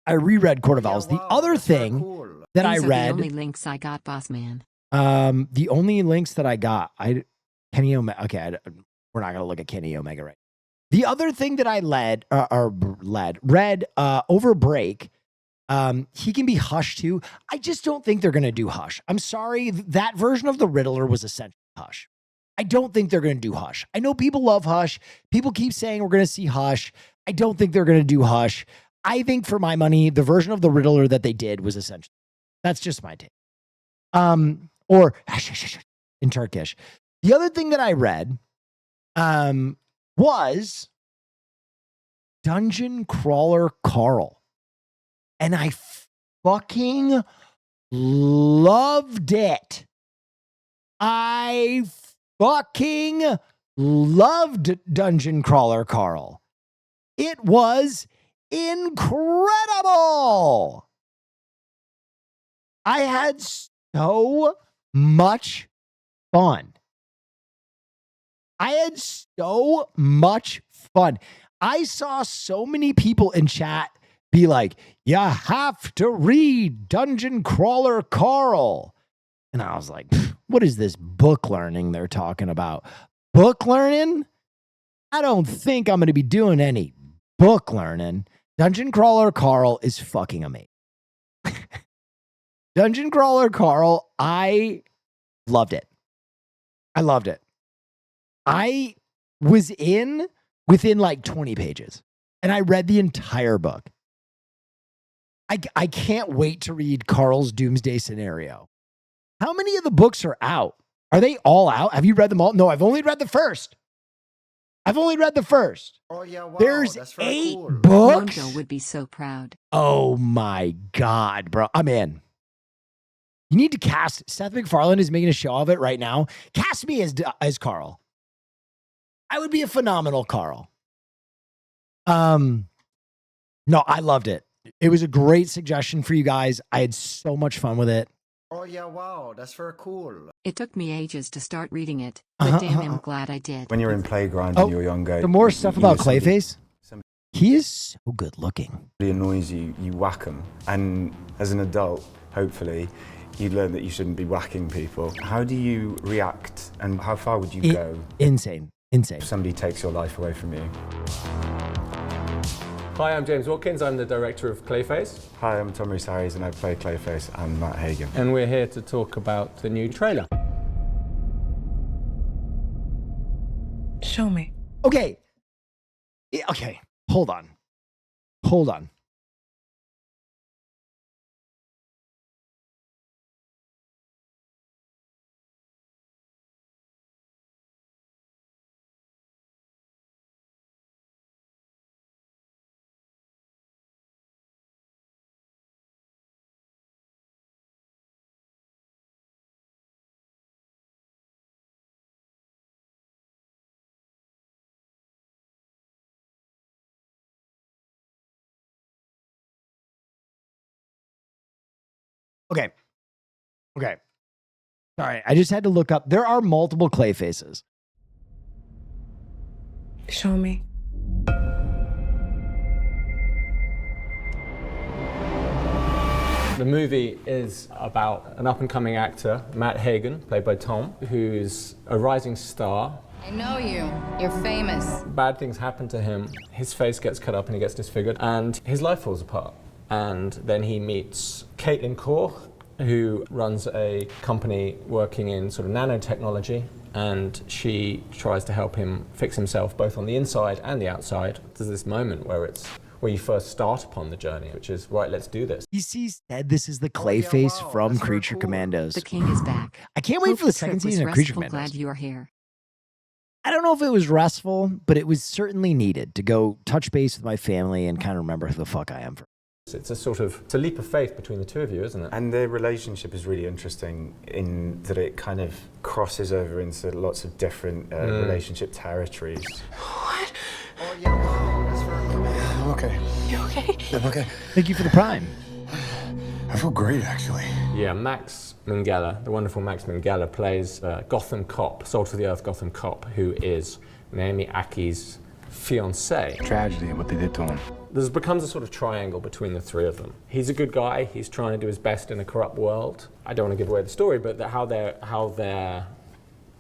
I reread Court of Owls. The other thing that I These are read, the only links I got, boss man. the only links that I got, Kenny Omega. Okay, we're not gonna look at Kenny Omega right. The other thing that I read over break, he can be Hush too. I just don't think they're gonna do Hush. I'm sorry, that version of the Riddler was essentially Hush. I don't think they're gonna do Hush. I know people love Hush. People keep saying we're gonna see Hush. I don't think they're gonna do Hush. I think for my money, the version of the Riddler that they did was essentially. That's just my take. Or in Turkish. The other thing that I read was Dungeon Crawler Carl. And I fucking loved it. I fucking loved Dungeon Crawler Carl. It was incredible. I had so much fun. I had so much fun. I saw so many people in chat be like, you have to read Dungeon Crawler Carl. And I was like, what is this book learning they're talking about? Book learning? I don't think I'm going to be doing any book learning. Dungeon Crawler Carl is fucking amazing. Dungeon Crawler Carl, I loved it. I loved it. I was within like 20 pages and I read the entire book. I can't wait to read Carl's Doomsday Scenario. How many of the books are out? Are they all out? Have you read them all? No, I've only read the first. Oh yeah, wow. There's 8 books. Mojo would be so proud. Oh my God, bro. I'm in. You need to cast. Seth MacFarlane is making a show of it right now. Cast me as Carl. I would be a phenomenal Carl. No, I loved it. It was a great suggestion for you guys. I had so much fun with it. Oh yeah, wow, that's very cool. It took me ages to start reading it, but damn, I'm glad I did. When you're in Playground and you're younger, the more stuff about Clayface. He is so good looking. It annoys you, you whack them. And as an adult, hopefully, you learn that you shouldn't be whacking people. How do you react and how far would you go? Insane. If somebody takes your life away from you. Hi, I'm James Watkins. I'm the director of Clayface. Hi, I'm Tom Rhys-Harries and I play Clayface and Matt Hagen. And we're here to talk about the new trailer. Show me. Okay. Okay. Hold on. Okay. Sorry, I just had to look up. There are multiple Clayfaces. Show me. The movie is about an up-and-coming actor, Matt Hagen, played by Tom, who's a rising star. I know you. You're famous. Bad things happen to him. His face gets cut up and he gets disfigured, and his life falls apart. And then he meets Caitlin Koch, who runs a company working in sort of nanotechnology, and she tries to help him fix himself both on the inside and the outside. There's this moment where you first start upon the journey, which is, right, let's do this. DC said this is the Clayface from Creature Commandos. The king is back. I can't wait for the second season of Creature Commandos. Glad you are here. I don't know if it was restful, but it was certainly needed to go touch base with my family and kind of remember who the fuck I am. It's a leap of faith between the two of you, isn't it? And the relationship is really interesting in that it kind of crosses over into lots of different relationship territories. Oh yeah, wow, that's very cool. okay. You okay? I'm okay. Thank you for the prime. I feel great, actually. Yeah, Max Minghella, the wonderful Max Minghella, plays Gotham cop, salt of the earth Gotham cop, who is Naomi Aki's fiancé. Tragedy, what they did to him. There becomes a sort of triangle between the three of them. He's a good guy. He's trying to do his best in a corrupt world. I don't want to give away the story, but how their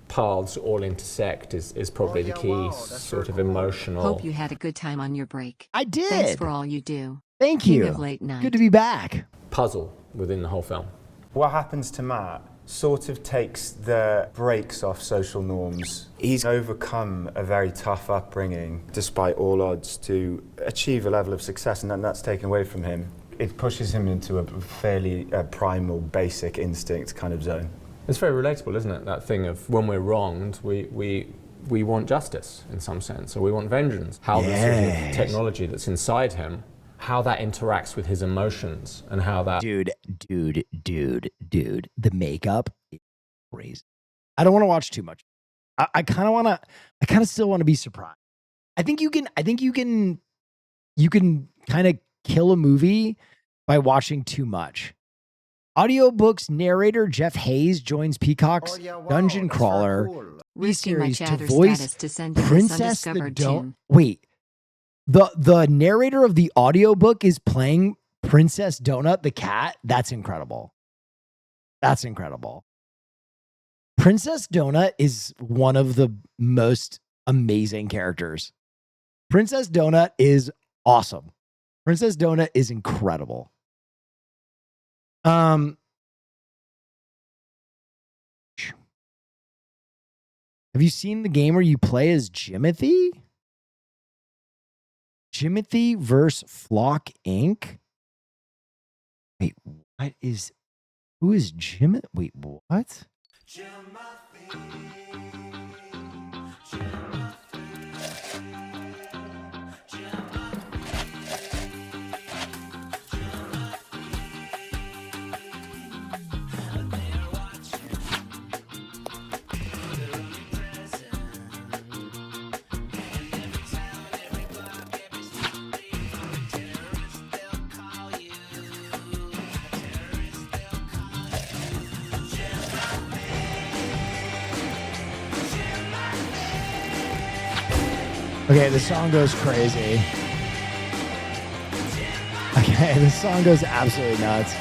paths all intersect is probably the key sort of emotional. Hope you had a good time on your break. I did. Thanks for all you do. Thank King you. of late night. Good to be back. Puzzle within the whole film. What happens to Matt sort of takes the brakes off social norms. He's overcome a very tough upbringing, despite all odds, to achieve a level of success, and then that's taken away from him. It pushes him into a fairly primal, basic instinct kind of zone. It's very relatable, isn't it? That thing of when we're wronged, we want justice in some sense, or we want vengeance. How the sort of technology that's inside him, how that interacts with his emotions, and how that... Dude, the makeup is crazy. I don't want to watch too much. I kind of still want to be surprised. I think you can kind of kill a movie by watching too much. Audiobooks narrator Jeff Hayes joins Peacock's Dungeon Crawler Risking my series to chatter voice status to send you this Princess the undiscovered Don't. tune. Wait, the narrator of the audiobook is playing Princess Donut the cat. That's incredible. That's incredible. Princess Donut is one of the most amazing characters. Princess Donut is awesome. Princess Donut is incredible. Have you seen the game where you play as Jimothy? Jimothy versus Flock Inc. Wait, who is Jimothy? Wait, what? Okay, the song goes crazy. Okay, the song goes absolutely nuts.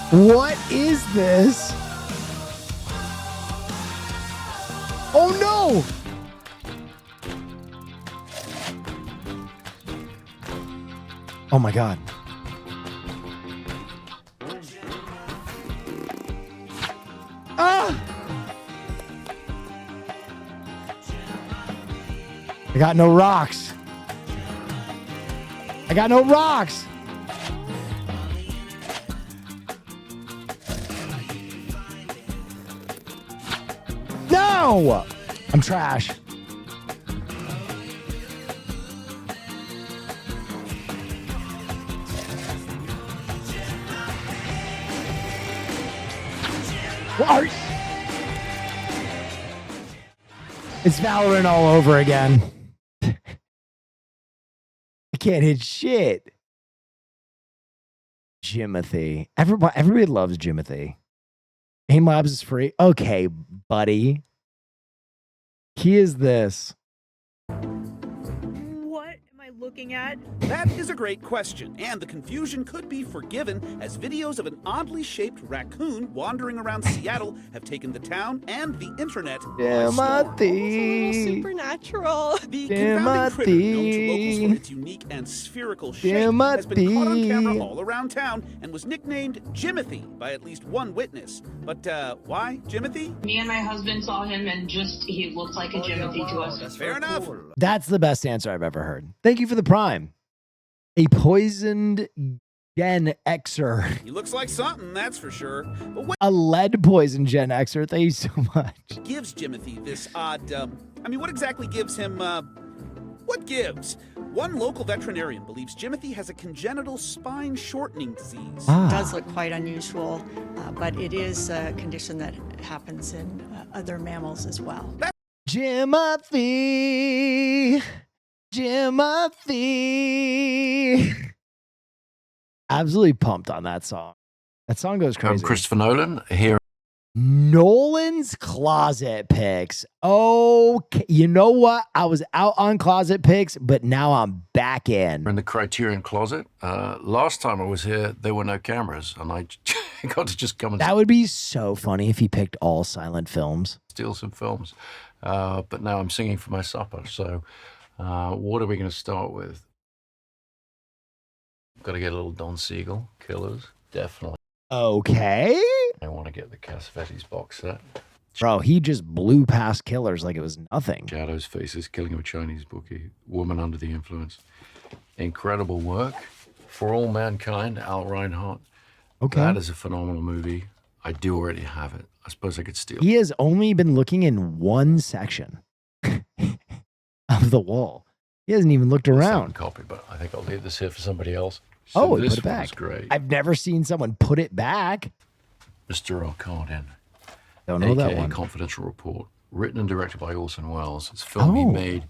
What is this? Oh no! Oh my God. Ah! I got no rocks. I got no rocks. No! I'm trash. What? It's Valorant all over again. I can't hit shit. Jimothy. Everybody loves Jimothy. Aim Labs is free. Okay, buddy. He is this. What am I looking at? That is a great question, and the confusion could be forgiven as videos of an oddly shaped raccoon wandering around Seattle have taken the town and the internet by storm. Supernatural. The confounding critter, known to locals for its unique and spherical shape, has been caught on camera all around town and was nicknamed Jimothy by at least one witness. But why Jimothy? Me and my husband saw him and he looked like a Jimothy to us. Fair enough. That's the best answer I've ever heard. Thank you for the prime. A poisoned Gen Xer. He looks like something, that's for sure. But what A lead poison Gen Xer. Thank you so much. gives Jimothy this odd, what exactly gives him, what gives? One local veterinarian believes Jimothy has a congenital spine shortening disease. Ah. It does look quite unusual, but it is a condition that happens in other mammals as well. Jimothy. Jimothy. Absolutely pumped on that song. That song goes crazy. I'm Christopher Nolan here. Nolan's closet picks. Okay, you know what? I was out on closet picks, but now I'm back in. In the Criterion Closet. Last time I was here, there were no cameras, and I got to just come and That would be so funny if he picked all silent films. steal some films. But now I'm singing for my supper. So what are we going to start with? Got to get a little Don Siegel, Killers, definitely. Okay. I want to get the Cassavetes box set. Bro, he just blew past Killers like it was nothing. Shadows, Faces, Killing of a Chinese Bookie, Woman Under the Influence. Incredible work. For All Mankind, Al Reinhardt. Okay. That is a phenomenal movie. I do already have it. I suppose I could steal He has only been looking in one section of the wall. He hasn't even looked around. copy, but I think I'll leave this here for somebody else. Oh, So he this put it back. one's great. I've never seen someone put it back. Mr. O'Connor. Don't know that AKA one. Confidential Report. Written and directed by Orson Welles. It's a film he Oh. made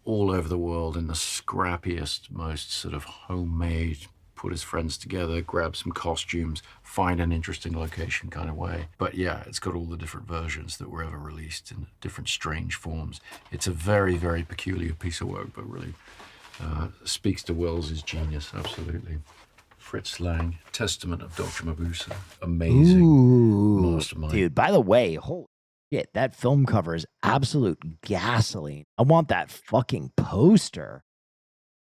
all over the world in the scrappiest, most sort of homemade, put his friends together, grab some costumes, find an interesting location kind of way. But yeah, it's got all the different versions that were ever released in different strange forms. It's a very, very peculiar piece of work, but really speaks to Wells's genius, absolutely. Fritz Lang, Testament of Dr. Mabuse. Amazing mastermind. Dude, by the way, holy shit, that film cover is absolute gasoline. I want that fucking poster.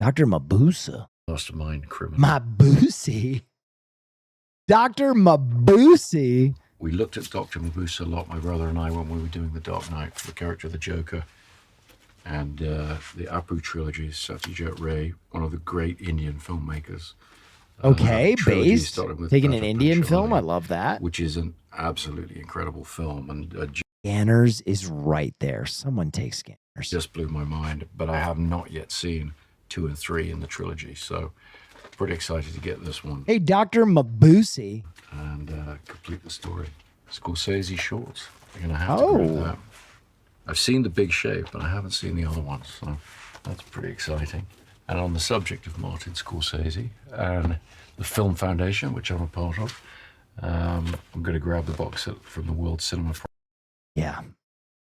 Dr. Mabuse. Mastermind criminal. Mabuse? Dr. Mabuse? We looked at Dr. Mabuse a lot, my brother and I, when we were doing The Dark Knight for the character of the Joker. And the Apu trilogy, Satyajit Ray, one of the great Indian filmmakers. Okay, trilogy based. started with Taking an Bhagat Indian Panchali, film. I love that. Which is an absolutely incredible film. And Scanners is right there. Someone take Scanners. just blew my mind. But I have not yet seen 2 and 3 in the trilogy. So pretty excited to get this one Hey, Dr. Mabuse. and complete the story. Scorsese shorts. You're going to have to grab that. I've seen The Big Shave, but I haven't seen the other ones, so that's pretty exciting. And on the subject of Martin Scorsese and the Film Foundation, which I'm a part of, I'm going to grab the box set from the World Cinema Yeah,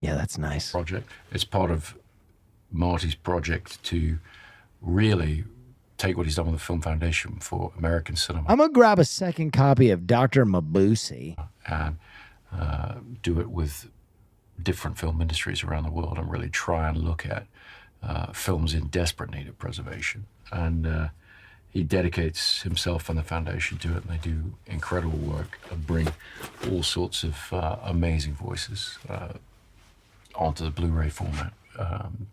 that's nice. Project. It's part of Marty's project to really take what he's done with the Film Foundation for American cinema I'm going to grab a second copy of Dr. Mabuse. and do it with different film industries around the world and really try and look at films in desperate need of preservation. And he dedicates himself and the foundation to it, and they do incredible work and bring all sorts of amazing voices onto the Blu-ray format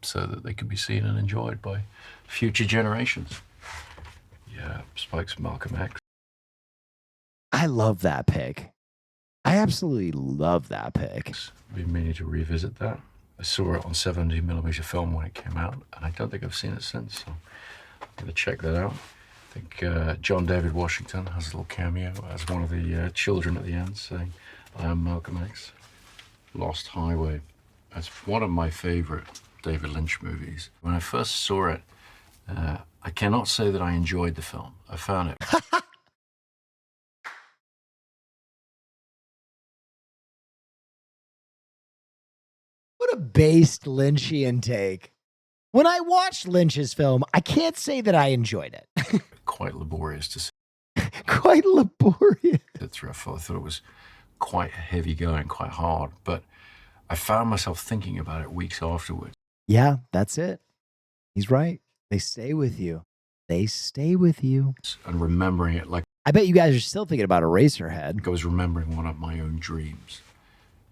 so that they can be seen and enjoyed by future generations. Yeah, Spike's Malcolm X. I love that pick. I absolutely love that pick. Been meaning to revisit that. I saw it on 70mm film when it came out, and I don't think I've seen it since, so I'm going to check that out. I think John David Washington has a little cameo as one of the children at the end saying, I am Malcolm X. Lost Highway. That's one of my favorite David Lynch movies. When I first saw it, I cannot say that I enjoyed the film. I found it What a based Lynchian take. When I watched Lynch's film, I can't say that I enjoyed it. Quite laborious to see. Quite laborious. I thought it was quite heavy going, quite hard, but I found myself thinking about it weeks afterwards. Yeah, that's it. He's right. They stay with you. They stay with you. And remembering it like I bet you guys are still thinking about Eraserhead. I was remembering one of my own dreams,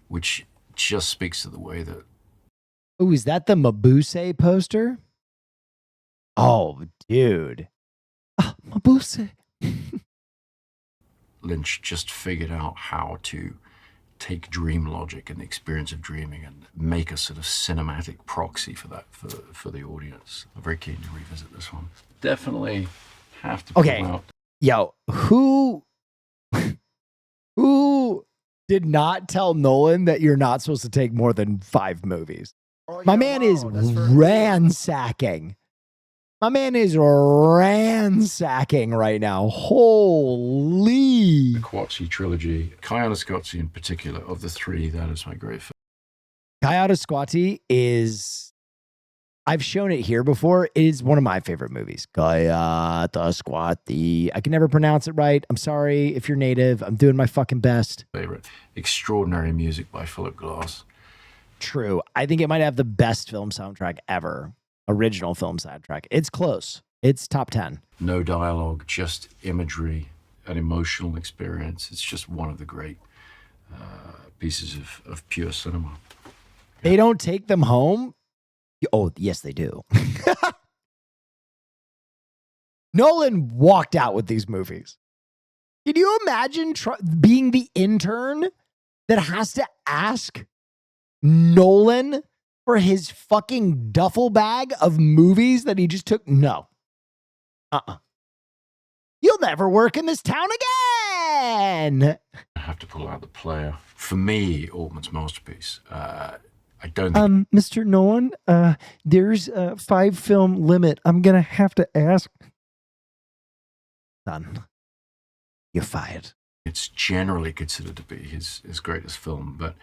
which just speaks to the way that... Oh, is that the Mabuse poster? Oh, dude. Oh, Mabuse. Lynch just figured out how to take dream logic and the experience of dreaming and make a sort of cinematic proxy for that for the audience. I'm very keen to revisit this one. Definitely have to pull out. Yo, who did not tell Nolan that you're not supposed to take more than 5 movies? My man is ransacking. My man is ransacking right now. Holy. The Scorsese trilogy, Kayana in particular, of the 3, that is my great film. Kayana is, I've shown it here before. It is one of my favorite movies. Kayana. I can never pronounce it right. I'm sorry if you're native. I'm doing my fucking best. Favorite. Extraordinary music by Philip Glass. True. I think it might have the best film soundtrack ever. Original film soundtrack. It's close. It's top 10. No dialogue, just imagery, an emotional experience. It's just one of the great pieces of pure cinema. They don't take them home? Oh, yes, they do. Nolan walked out with these movies. Can you imagine being the intern that has to ask Nolan for his fucking duffel bag of movies that he just took? No. You'll never work in this town again. I have to pull out the player. For me, Altman's masterpiece. I don't think... Mr. Nolan, there's a 5-film limit. I'm going to have to ask. Son, you're fired. It's generally considered to be his greatest film, but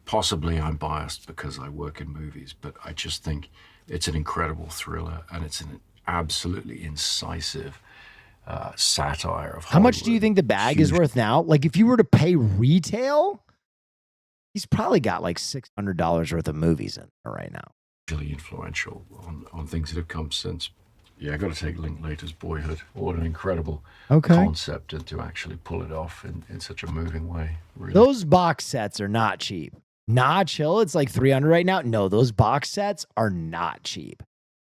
possibly I'm biased because I work in movies, but I just think it's an incredible thriller and it's an absolutely incisive satire of Hollywood. How much do you think the bag is worth now? Like, if you were to pay retail, he's probably got like $600 worth of movies in there right now. Really influential on things that have come since. Yeah, I got to take Linklater's Boyhood. What an incredible concept, and to actually pull it off in such a moving way. Really. Those box sets are not cheap. Notch Hill, it's like $300 right now. No, those box sets are not cheap.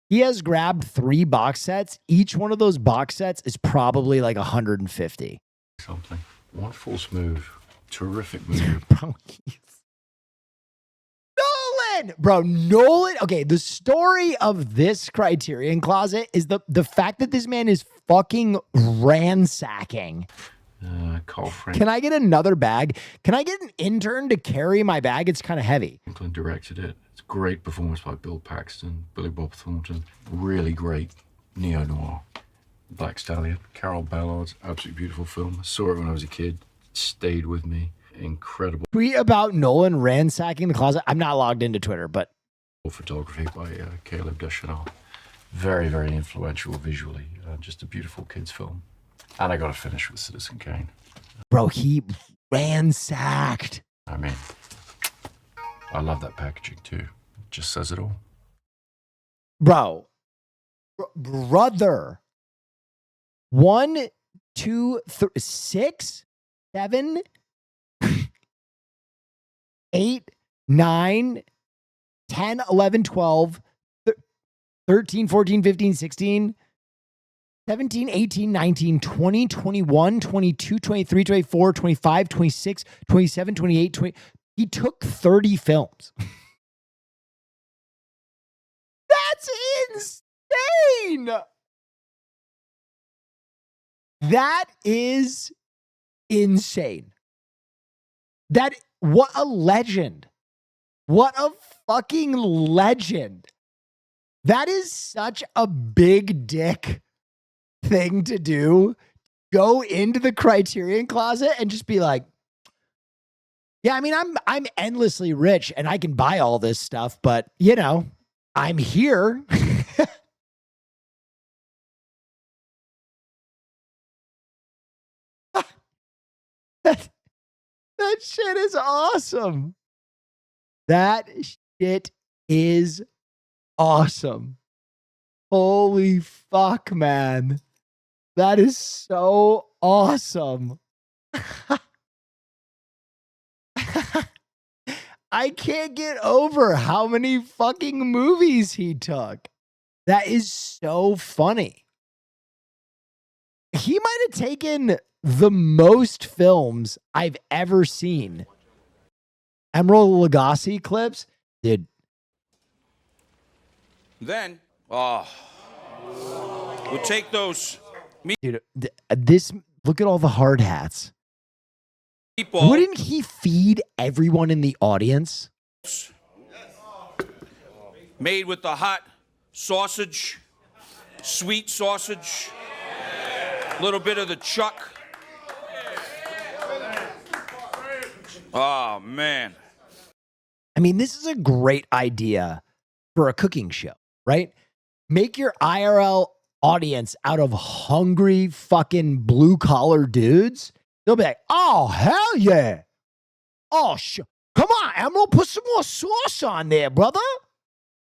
He has grabbed 3 box sets. Each one of those box sets is probably like $150. Something. One false move. Terrific move. Bro, Nolan. Okay, the story of this Criterion Closet is the fact that this man is fucking ransacking. Carl Franklin. Can I get another bag? Can I get an intern to carry my bag? It's kind of heavy. Franklin directed it. It's a great performance by Bill Paxton, Billy Bob Thornton. Really great neo-noir. Black Stallion, Carol Ballard's absolutely beautiful film. I saw it when I was a kid. It stayed with me. Incredible. Tweet about Nolan ransacking the closet. I'm not logged into Twitter, but photography by Caleb Deschanel. Very, very influential visually. Just a beautiful kids film. And I got to finish with Citizen Kane. Bro, he ransacked. I mean, I love that packaging too. It just says it all. Bro, brother. 1, 2, 3, 6, 7, 8, 9, 10, 11, 12, 13, 14, 15, 16, 17, 18, 19, 20, 21, 22, 23, 24, 25, 26, 27, 28, 20. He took 30 films. That's insane. That is insane. What a legend. What a fucking legend. That is such a big dick thing to do. Go into the Criterion Closet and just be like, yeah, I mean, I'm endlessly rich and I can buy all this stuff, but you know, I'm here. That shit is awesome. That shit is awesome. Holy fuck, man. That is so awesome. I can't get over how many fucking movies he took. That is so funny. He might have taken the most films I've ever seen. Emerald Lagasse clips, dude. Then, we'll take those. Dude, this, look at all the hard hats. People. Wouldn't he feed everyone in the audience? Made with the hot sausage, sweet sausage, a little bit of the chuck. Oh, man. I mean, this is a great idea for a cooking show, right? Make your IRL audience out of hungry fucking blue collar dudes. They'll be like, oh, hell yeah. Oh, come on, Emerald, put some more sauce on there, brother.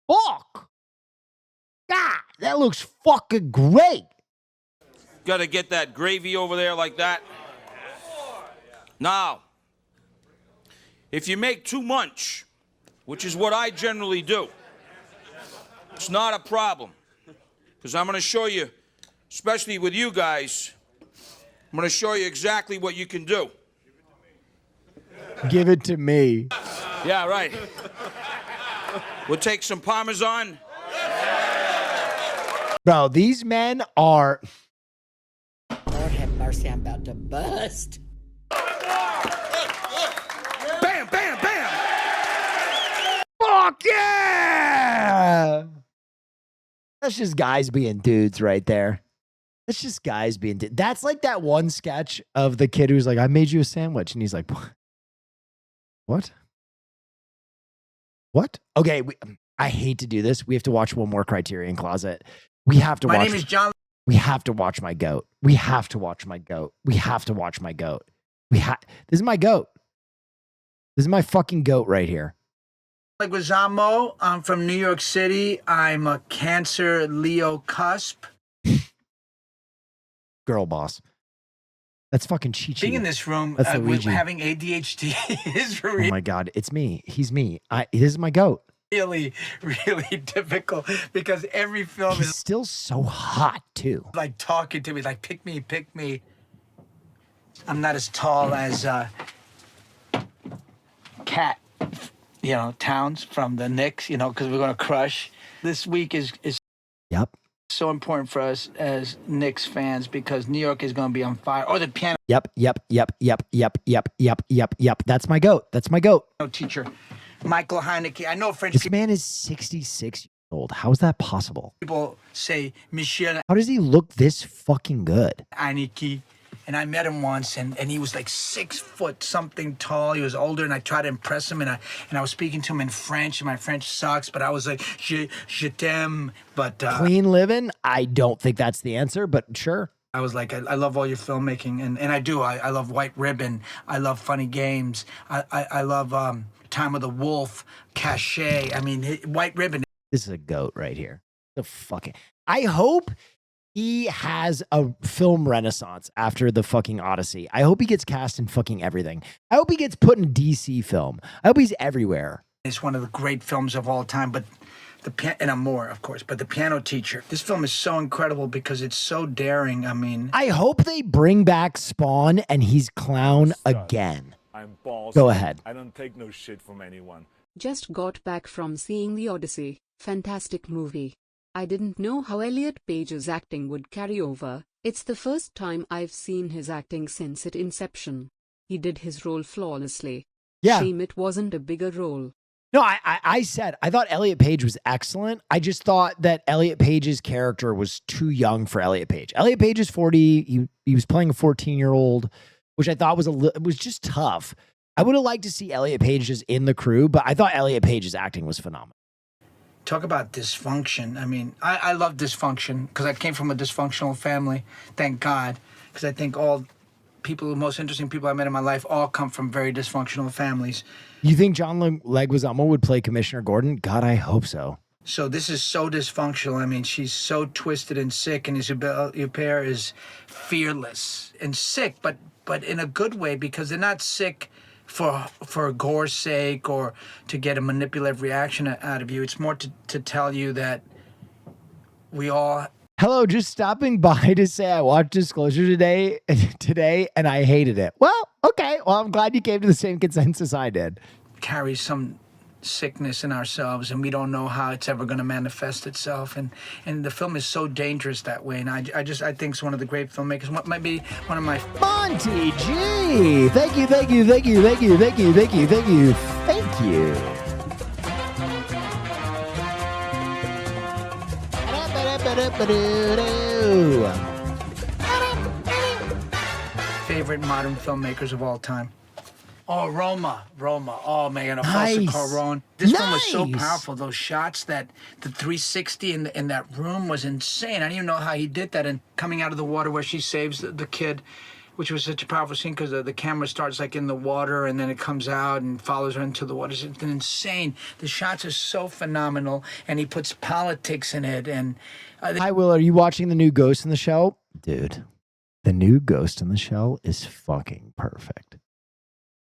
Fuck. God, that looks fucking great. Got to get that gravy over there like that. Now, if you make too much, which is what I generally do, it's not a problem. Because I'm going to show you, especially with you guys, I'm going to show you exactly what you can do. Give it to me. Yeah, right. We'll take some Parmesan. Bro, these men are... Lord have mercy, I'm about to bust. Bam, bam, bam! Fuck yeah! That's just guys being dudes right there. That's just guys being dudes. That's like that one sketch of the kid who's like, I made you a sandwich. And he's like, what? What? Okay, I hate to do this. We have to watch one more Criterion Closet. We have to watch. My name is John. We have to watch my goat. We have to watch my goat. We have to watch my goat. This is my goat. This is my fucking goat right here. Leguizamo. I'm from New York City. I'm a Cancer Leo cusp. Girl boss. That's fucking Chi-Chi. Being in this room That's with Luigi. having ADHD is Oh my God, it's me. He's me. This is my goat. really, really difficult because every film He's is still so hot too. like talking to me, like pick me, pick me. I'm not as tall as Cat, Towns from the Knicks, because we're gonna crush. This week is Yep. so important for us as Knicks fans because New York is gonna be on fire. Or the piano Yep. That's my goat. That's my goat. teacher, Michael Heineke. I know French This man is 66 years old. How is that possible? people say Michel How does he look this fucking good? Heineke. And I met him once, and he was like 6 foot something tall. He was older, and I tried to impress him, and I was speaking to him in French, and my French sucks, but I was like, je t'aime, but Clean living? I don't think that's the answer, but sure. I was like, I love all your filmmaking, and I do. I love White Ribbon. I love Funny Games. I love Time of the Wolf, Cachet. I mean, White Ribbon. This is a goat right here. The fucking. I hope he has a film renaissance after the fucking Odyssey. I hope he gets cast in fucking everything. I hope he gets put in DC film. I hope he's everywhere. It's one of the great films of all time, but and I'm more, of course, but The Piano Teacher. This film is so incredible because it's so daring. I mean, I hope they bring back Spawn and he's clown again. I'm boss. Go ahead. I don't take no shit from anyone. Just got back from seeing The Odyssey. Fantastic movie. I didn't know how Elliot Page's acting would carry over. It's the first time I've seen his acting since its inception. He did his role flawlessly. Yeah. Shame it wasn't a bigger role. No, I said, I thought Elliot Page was excellent. I just thought that Elliot Page's character was too young for Elliot Page. Elliot Page is 40. He was playing a 14-year-old, which I thought it was just tough. I would have liked to see Elliot Page just in the crew, but I thought Elliot Page's acting was phenomenal. talk about dysfunction. I mean, I love dysfunction because I came from a dysfunctional family, thank God, because I think all the most interesting people I met in my life all come from very dysfunctional families. You think John Leguizamo would play Commissioner Gordon? God, I hope so. So this is so dysfunctional. I mean, she's so twisted and sick, and Hubert is fearless and sick, but in a good way, because they're not sick for gore's sake or to get a manipulative reaction out of you. It's more to tell you that we all... Hello, just stopping by to say I watched Disclosure today, and I hated it. Well, okay. Well, I'm glad you came to the same consensus I did. Carry some sickness in ourselves, and we don't know how it's ever going to manifest itself. And the film is so dangerous that way. And I think it's one of the great filmmakers. What might be one of my... Monty G! Thank you, thank you, thank you, thank you, thank you, thank you, thank you, thank you. Favorite modern filmmakers of all time. Oh, Roma. Oh, man, Nice. Alfonso Cuarón. This film was so Nice. powerful. Those shots, the 360 in that room was insane. I didn't even know how he did that. And coming out of the water where she saves the kid, which was such a powerful scene because the camera starts like in the water and then it comes out and follows her into the water. It's insane. The shots are so phenomenal, and he puts politics in it. And Hi, Will. Are you watching the new Ghost in the Shell? Dude, the new Ghost in the Shell is fucking perfect.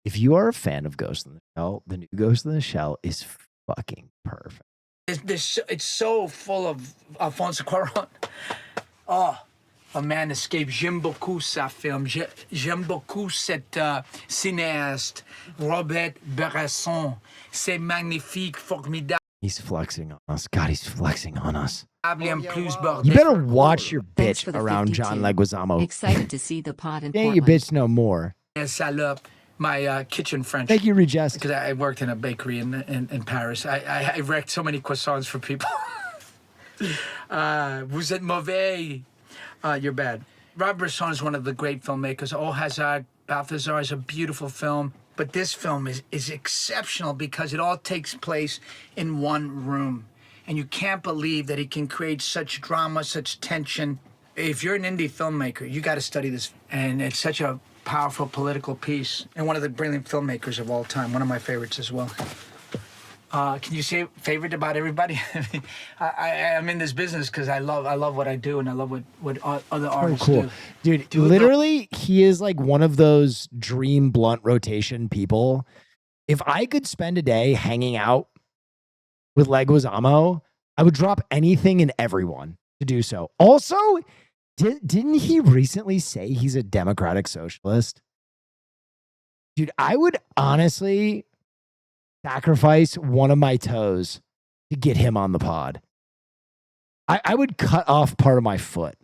If you are a fan of Ghost in the Shell, the new Ghost in the Shell is fucking perfect. it's so full of Alfonso Cuarón. Oh, a man escaped. J'aime beaucoup sa film. J'aime beaucoup cet cinéaste, Robert Bresson. C'est magnifique, formidable. He's flexing on us. God, he's flexing on us. En plus bordel. You better watch your Thanks bitch for the around 52. John Leguizamo. Excited to see the pod in Ain't your Portland. bitch no more. Salope, my kitchen French. Thank you, Regis. Because I worked in a bakery in Paris. I wrecked so many croissants for people. Vous êtes mauvais. You're bad. Rob Bresson is one of the great filmmakers. Au Hasard, Balthazar is a beautiful film. But this film is exceptional because it all takes place in one room. And you can't believe that he can create such drama, such tension. If you're an indie filmmaker, you got to study this. And it's such a powerful political piece. And one of the brilliant filmmakers of all time. One of my favorites as well. Can you say favorite about everybody? I'm in this business because I love what I do, and I love what other artists cool. do. Dude, literally, he is like one of those dream blunt rotation people. If I could spend a day hanging out with Leguizamo, I would drop anything and everyone to do so. Also, didn't he recently say he's a democratic socialist? Dude, I would honestly sacrifice one of my toes to get him on the pod. I would cut off part of my foot.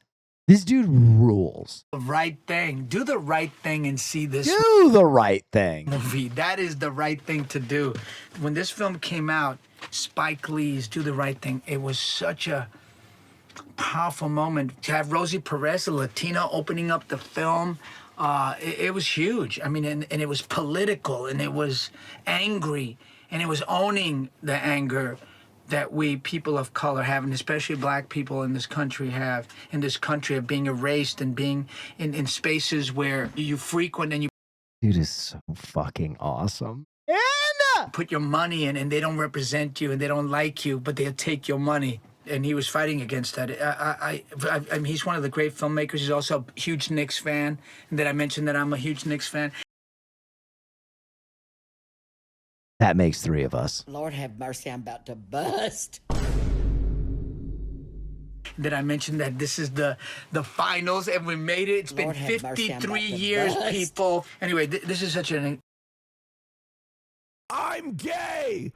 This dude rules. The right thing. Do the right thing and see this. Do the right thing. Movie. That is the right thing to do. When this film came out, Spike Lee's Do the Right Thing, it was such a powerful moment. To have Rosie Perez, a Latina, opening up the film, it was huge. I mean, and it was political, and it was angry, and it was owning the anger that we people of color have, and especially black people in this country have, in this country of being erased and being in spaces where you frequent and you Dude is so fucking awesome. put your money in, and they don't represent you and they don't like you, but they'll take your money. And he was fighting against that. I mean, he's one of the great filmmakers. He's also a huge Knicks fan. And then I mentioned that I'm a huge Knicks fan. That makes three of us. Lord have mercy, I'm about to bust. That I mentioned that this is the finals, and we made it. It's Lord been have mercy, I'm 53 about to years, bust. people. Anyway, this is such an... I'm gay!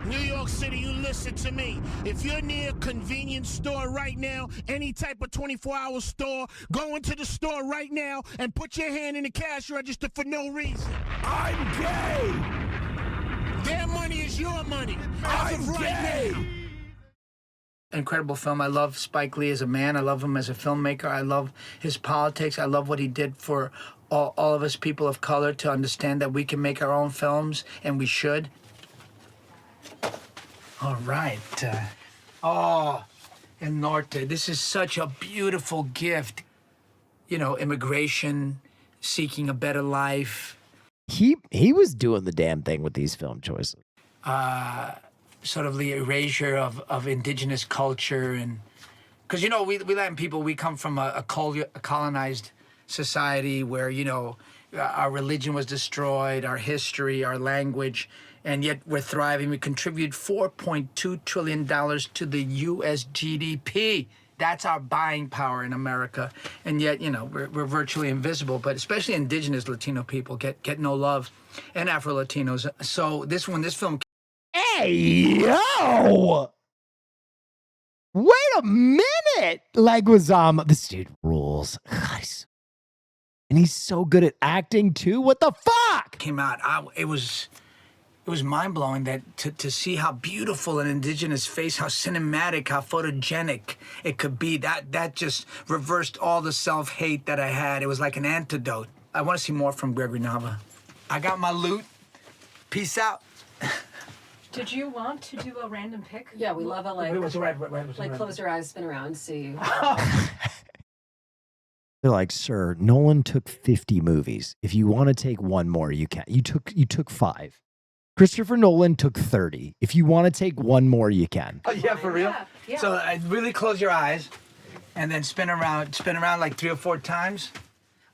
New York City, you listen to me. If you're near a convenience store right now, any type of 24-hour store, go into the store right now and put your hand in the cash register for no reason. I'm gay! Their money is your money. As of right now. Incredible film. I love Spike Lee as a man. I love him as a filmmaker. I love his politics. I love what he did for all of us people of color to understand that we can make our own films, and we should. All right. El Norte. This is such a beautiful gift. You know, immigration, seeking a better life. He was doing the damn thing with these film choices. Sort of the erasure of indigenous culture, and because you know we Latin people, we come from a colonized society where our religion was destroyed, our history, our language, and yet we're thriving. We contribute $4.2 trillion to the U.S. GDP. That's our buying power in America, and yet we're virtually invisible. But especially indigenous Latino people get no love, and Afro Latinos. So this film. Hey yo! Wait a minute, Leguizamo. This dude rules. God, and he's so good at acting too. What the fuck? Came out. It was mind blowing to see how beautiful an indigenous face, how cinematic, how photogenic it could be. That just reversed all the self hate that I had. It was like an antidote. I want to see more from Gregory Nava. I got my loot. Peace out. Did you want to do a random pick? Yeah, we love LA. Right. Close your eyes, spin around, see. They're like, sir, Nolan took 50 movies. If you want to take one more, you can. You took 5. Christopher Nolan took 30. If you want to take one more, you can. Oh yeah, for real? Yeah. So really close your eyes, and then spin around like 3 or 4 times.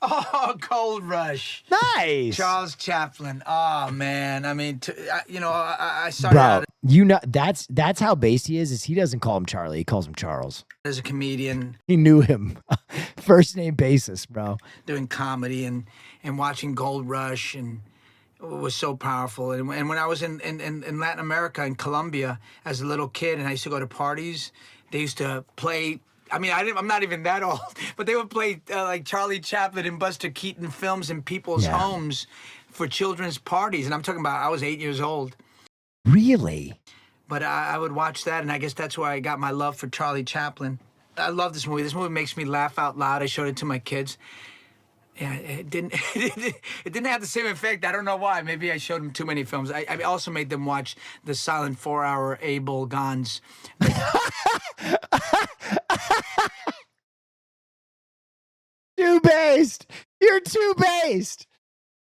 Oh, Gold Rush. Nice. Charles Chaplin. Oh man, I mean, I started Bro, out that's how based he is he doesn't call him Charlie, he calls him Charles. as a comedian, He knew him. First name basis, bro. doing comedy and watching Gold Rush, and it was so powerful. And when I was in Latin America, in Colombia, as a little kid, and I used to go to parties, they used to play. I mean, I'm not even that old, but they would play like Charlie Chaplin and Buster Keaton films in people's homes for children's parties. And I'm talking about I was 8 years old. Really? But I would watch that, and I guess that's where I got my love for Charlie Chaplin. I love this movie. This movie makes me laugh out loud. I showed it to my kids. Yeah, it didn't have the same effect. I don't know why. Maybe I showed them too many films. I also made them watch the silent 4-hour Abel Gans. Too based. You're too based.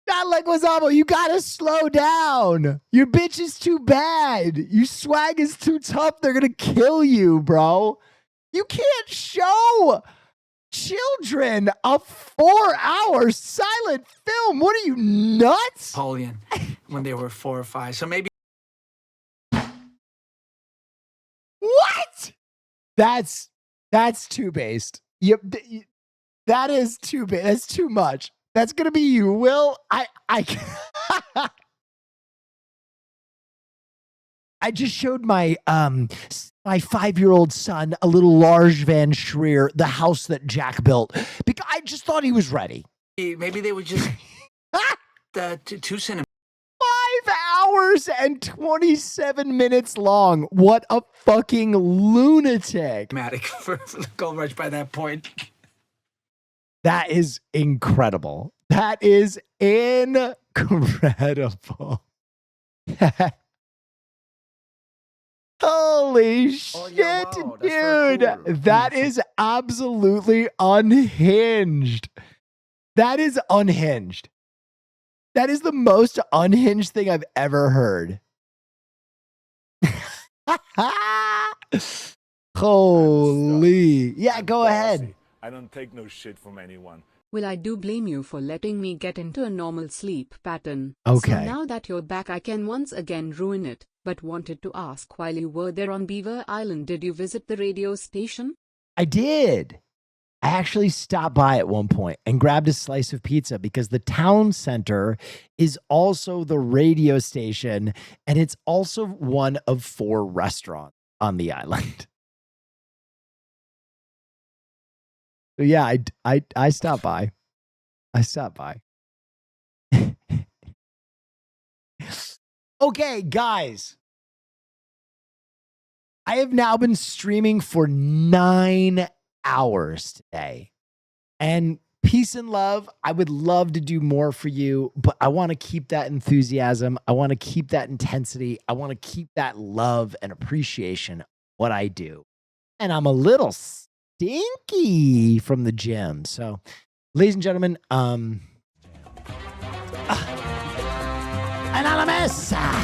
Not like Leguizamo. You gotta slow down. Your bitch is too bad. Your swag is too tough. They're gonna kill you, bro. You can't show children a 4-hour silent film. What are you, nuts? Napoleon, when they were 4 or 5. So maybe. What? That's too based. That is too big. That's too much. That's gonna be you, Will. I just showed my 5-year-old son a little Lars van Trier, The House That Jack Built, because I just thought he was ready. Maybe they would just two cinema. 5 hours and 27 minutes long. What a fucking lunatic. For Gold Rush by that point. That is incredible. That is incredible. Holy shit, dude. That is absolutely unhinged. That is unhinged. That is the most unhinged thing I've ever heard. Holy. Yeah, go ahead. I don't take no shit from anyone. Well, I do blame you for letting me get into a normal sleep pattern. Okay. So now that you're back, I can once again ruin it, but wanted to ask, while you were there on Beaver Island, did you visit the radio station? I did. I actually stopped by at one point and grabbed a slice of pizza because the town center is also the radio station, and it's also one of 4 restaurants on the island. So yeah, I stopped by. Okay, guys. I have now been streaming for 9 hours today. And peace and love. I would love to do more for you, but I want to keep that enthusiasm. I want to keep that intensity. I want to keep that love and appreciation of what I do. And I'm a little stinky from the gym. So, ladies and gentlemen, Yes. And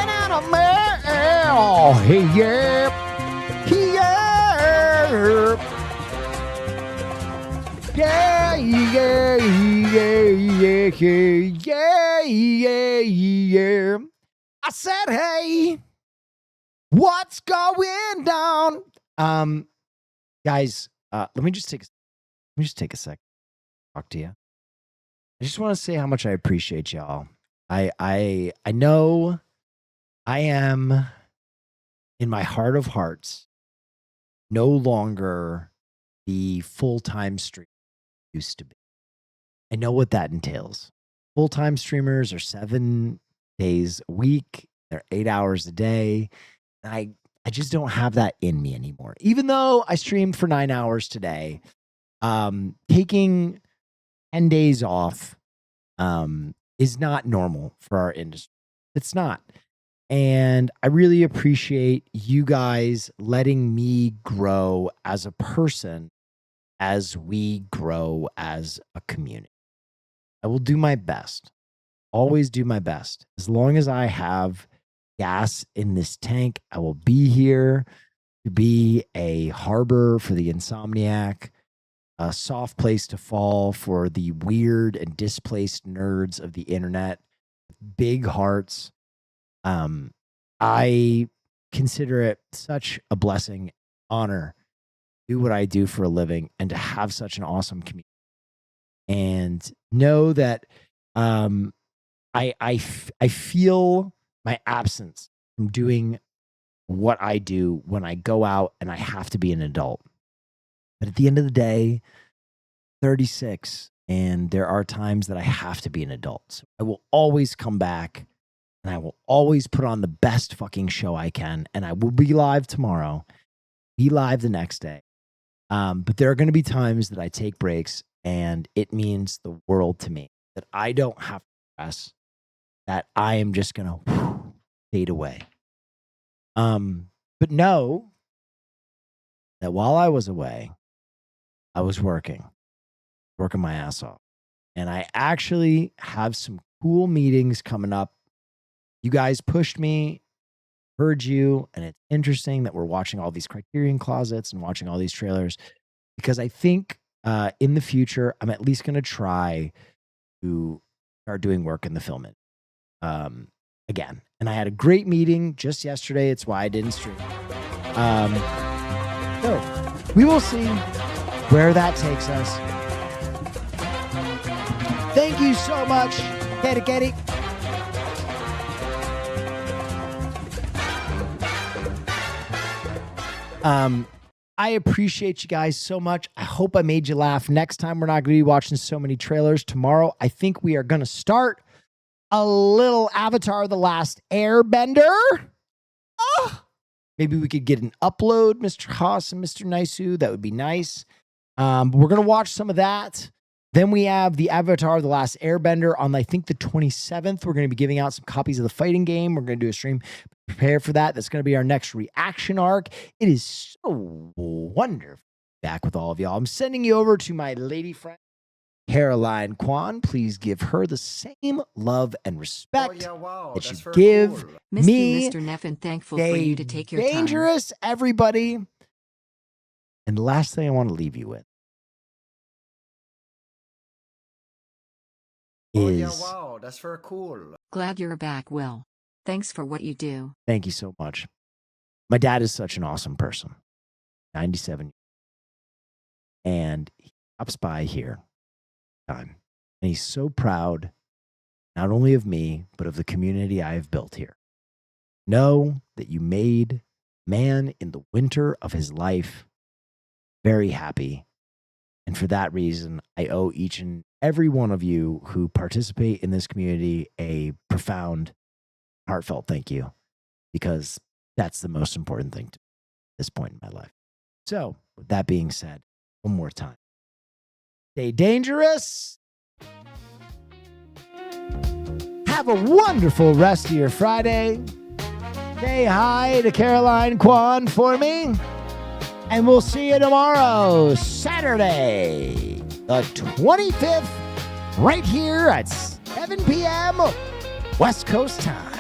animal. Yeah. Yeah. Yeah, yeah, yeah, yeah, yeah, yeah, yeah. I said, hey, what's going down? Guys, let me just take a sec. Talk to you. I just want to say how much I appreciate y'all. I know I am, in my heart of hearts, no longer the full-time streamer I used to be. I know what that entails. Full-time streamers are 7 days a week. They're 8 hours a day. And I just don't have that in me anymore. Even though I streamed for 9 hours today, taking 10 days off is not normal for our industry. It's not. And I really appreciate you guys letting me grow as a person as we grow as a community. I will do my best. Always do my best. As long as I have gas in this tank, I will be here to be a harbor for the insomniac, a soft place to fall for the weird and displaced nerds of the internet, big hearts. I consider it such a blessing, honor, to do what I do for a living and to have such an awesome community. And know that I feel my absence from doing what I do when I go out and I have to be an adult. But at the end of the day, 36, and there are times that I have to be an adult. So I will always come back and I will always put on the best fucking show I can. And I will be live tomorrow, be live the next day. But there are going to be times that I take breaks, and it means the world to me that I don't have to stress, that I am just going to fade away. But know that while I was away, I was working my ass off. And I actually have some cool meetings coming up. You guys pushed me, heard you, and it's interesting that we're watching all these Criterion Closets and watching all these trailers, because I think in the future, I'm at least going to try to start doing work in the film again. And I had a great meeting just yesterday. It's why I didn't stream. So we will see where that takes us. Thank you so much, Katie. I appreciate you guys so much. I hope I made you laugh. Next time, we're not going to be watching so many trailers. Tomorrow, I think we are going to start a little Avatar: The Last Airbender. Oh, maybe we could get an upload, Mr. Haas and Mr. Naisu. That would be nice. But we're going to watch some of that. Then we have the Avatar: The Last Airbender on, I think, the 27th. We're going to be giving out some copies of the fighting game. We're going to do a stream. Prepare for that. That's going to be our next reaction arc. It is so wonderful back with all of y'all. I'm sending you over to my lady friend, Caroline Kwan. Please give her the same love and respect that you give me. Mr. Neffen, thankful for you to take your Dangerous, time. Everybody. And the last thing I want to leave you with is... that's very cool. Glad you're back, Will. Thanks for what you do. Thank you so much. My dad is such an awesome person. 97. And he stops by here time. And he's so proud, not only of me, but of the community I have built here. Know that you made man in the winter of his life very happy. And for that reason, I owe each and every one of you who participate in this community a profound, heartfelt thank you, because that's the most important thing to this point in my life. So, with that being said, one more time, stay dangerous. Have a wonderful rest of your Friday. Say hi to Caroline Kwan for me. And we'll see you tomorrow, Saturday, the 25th, right here at 7 p.m. West Coast time.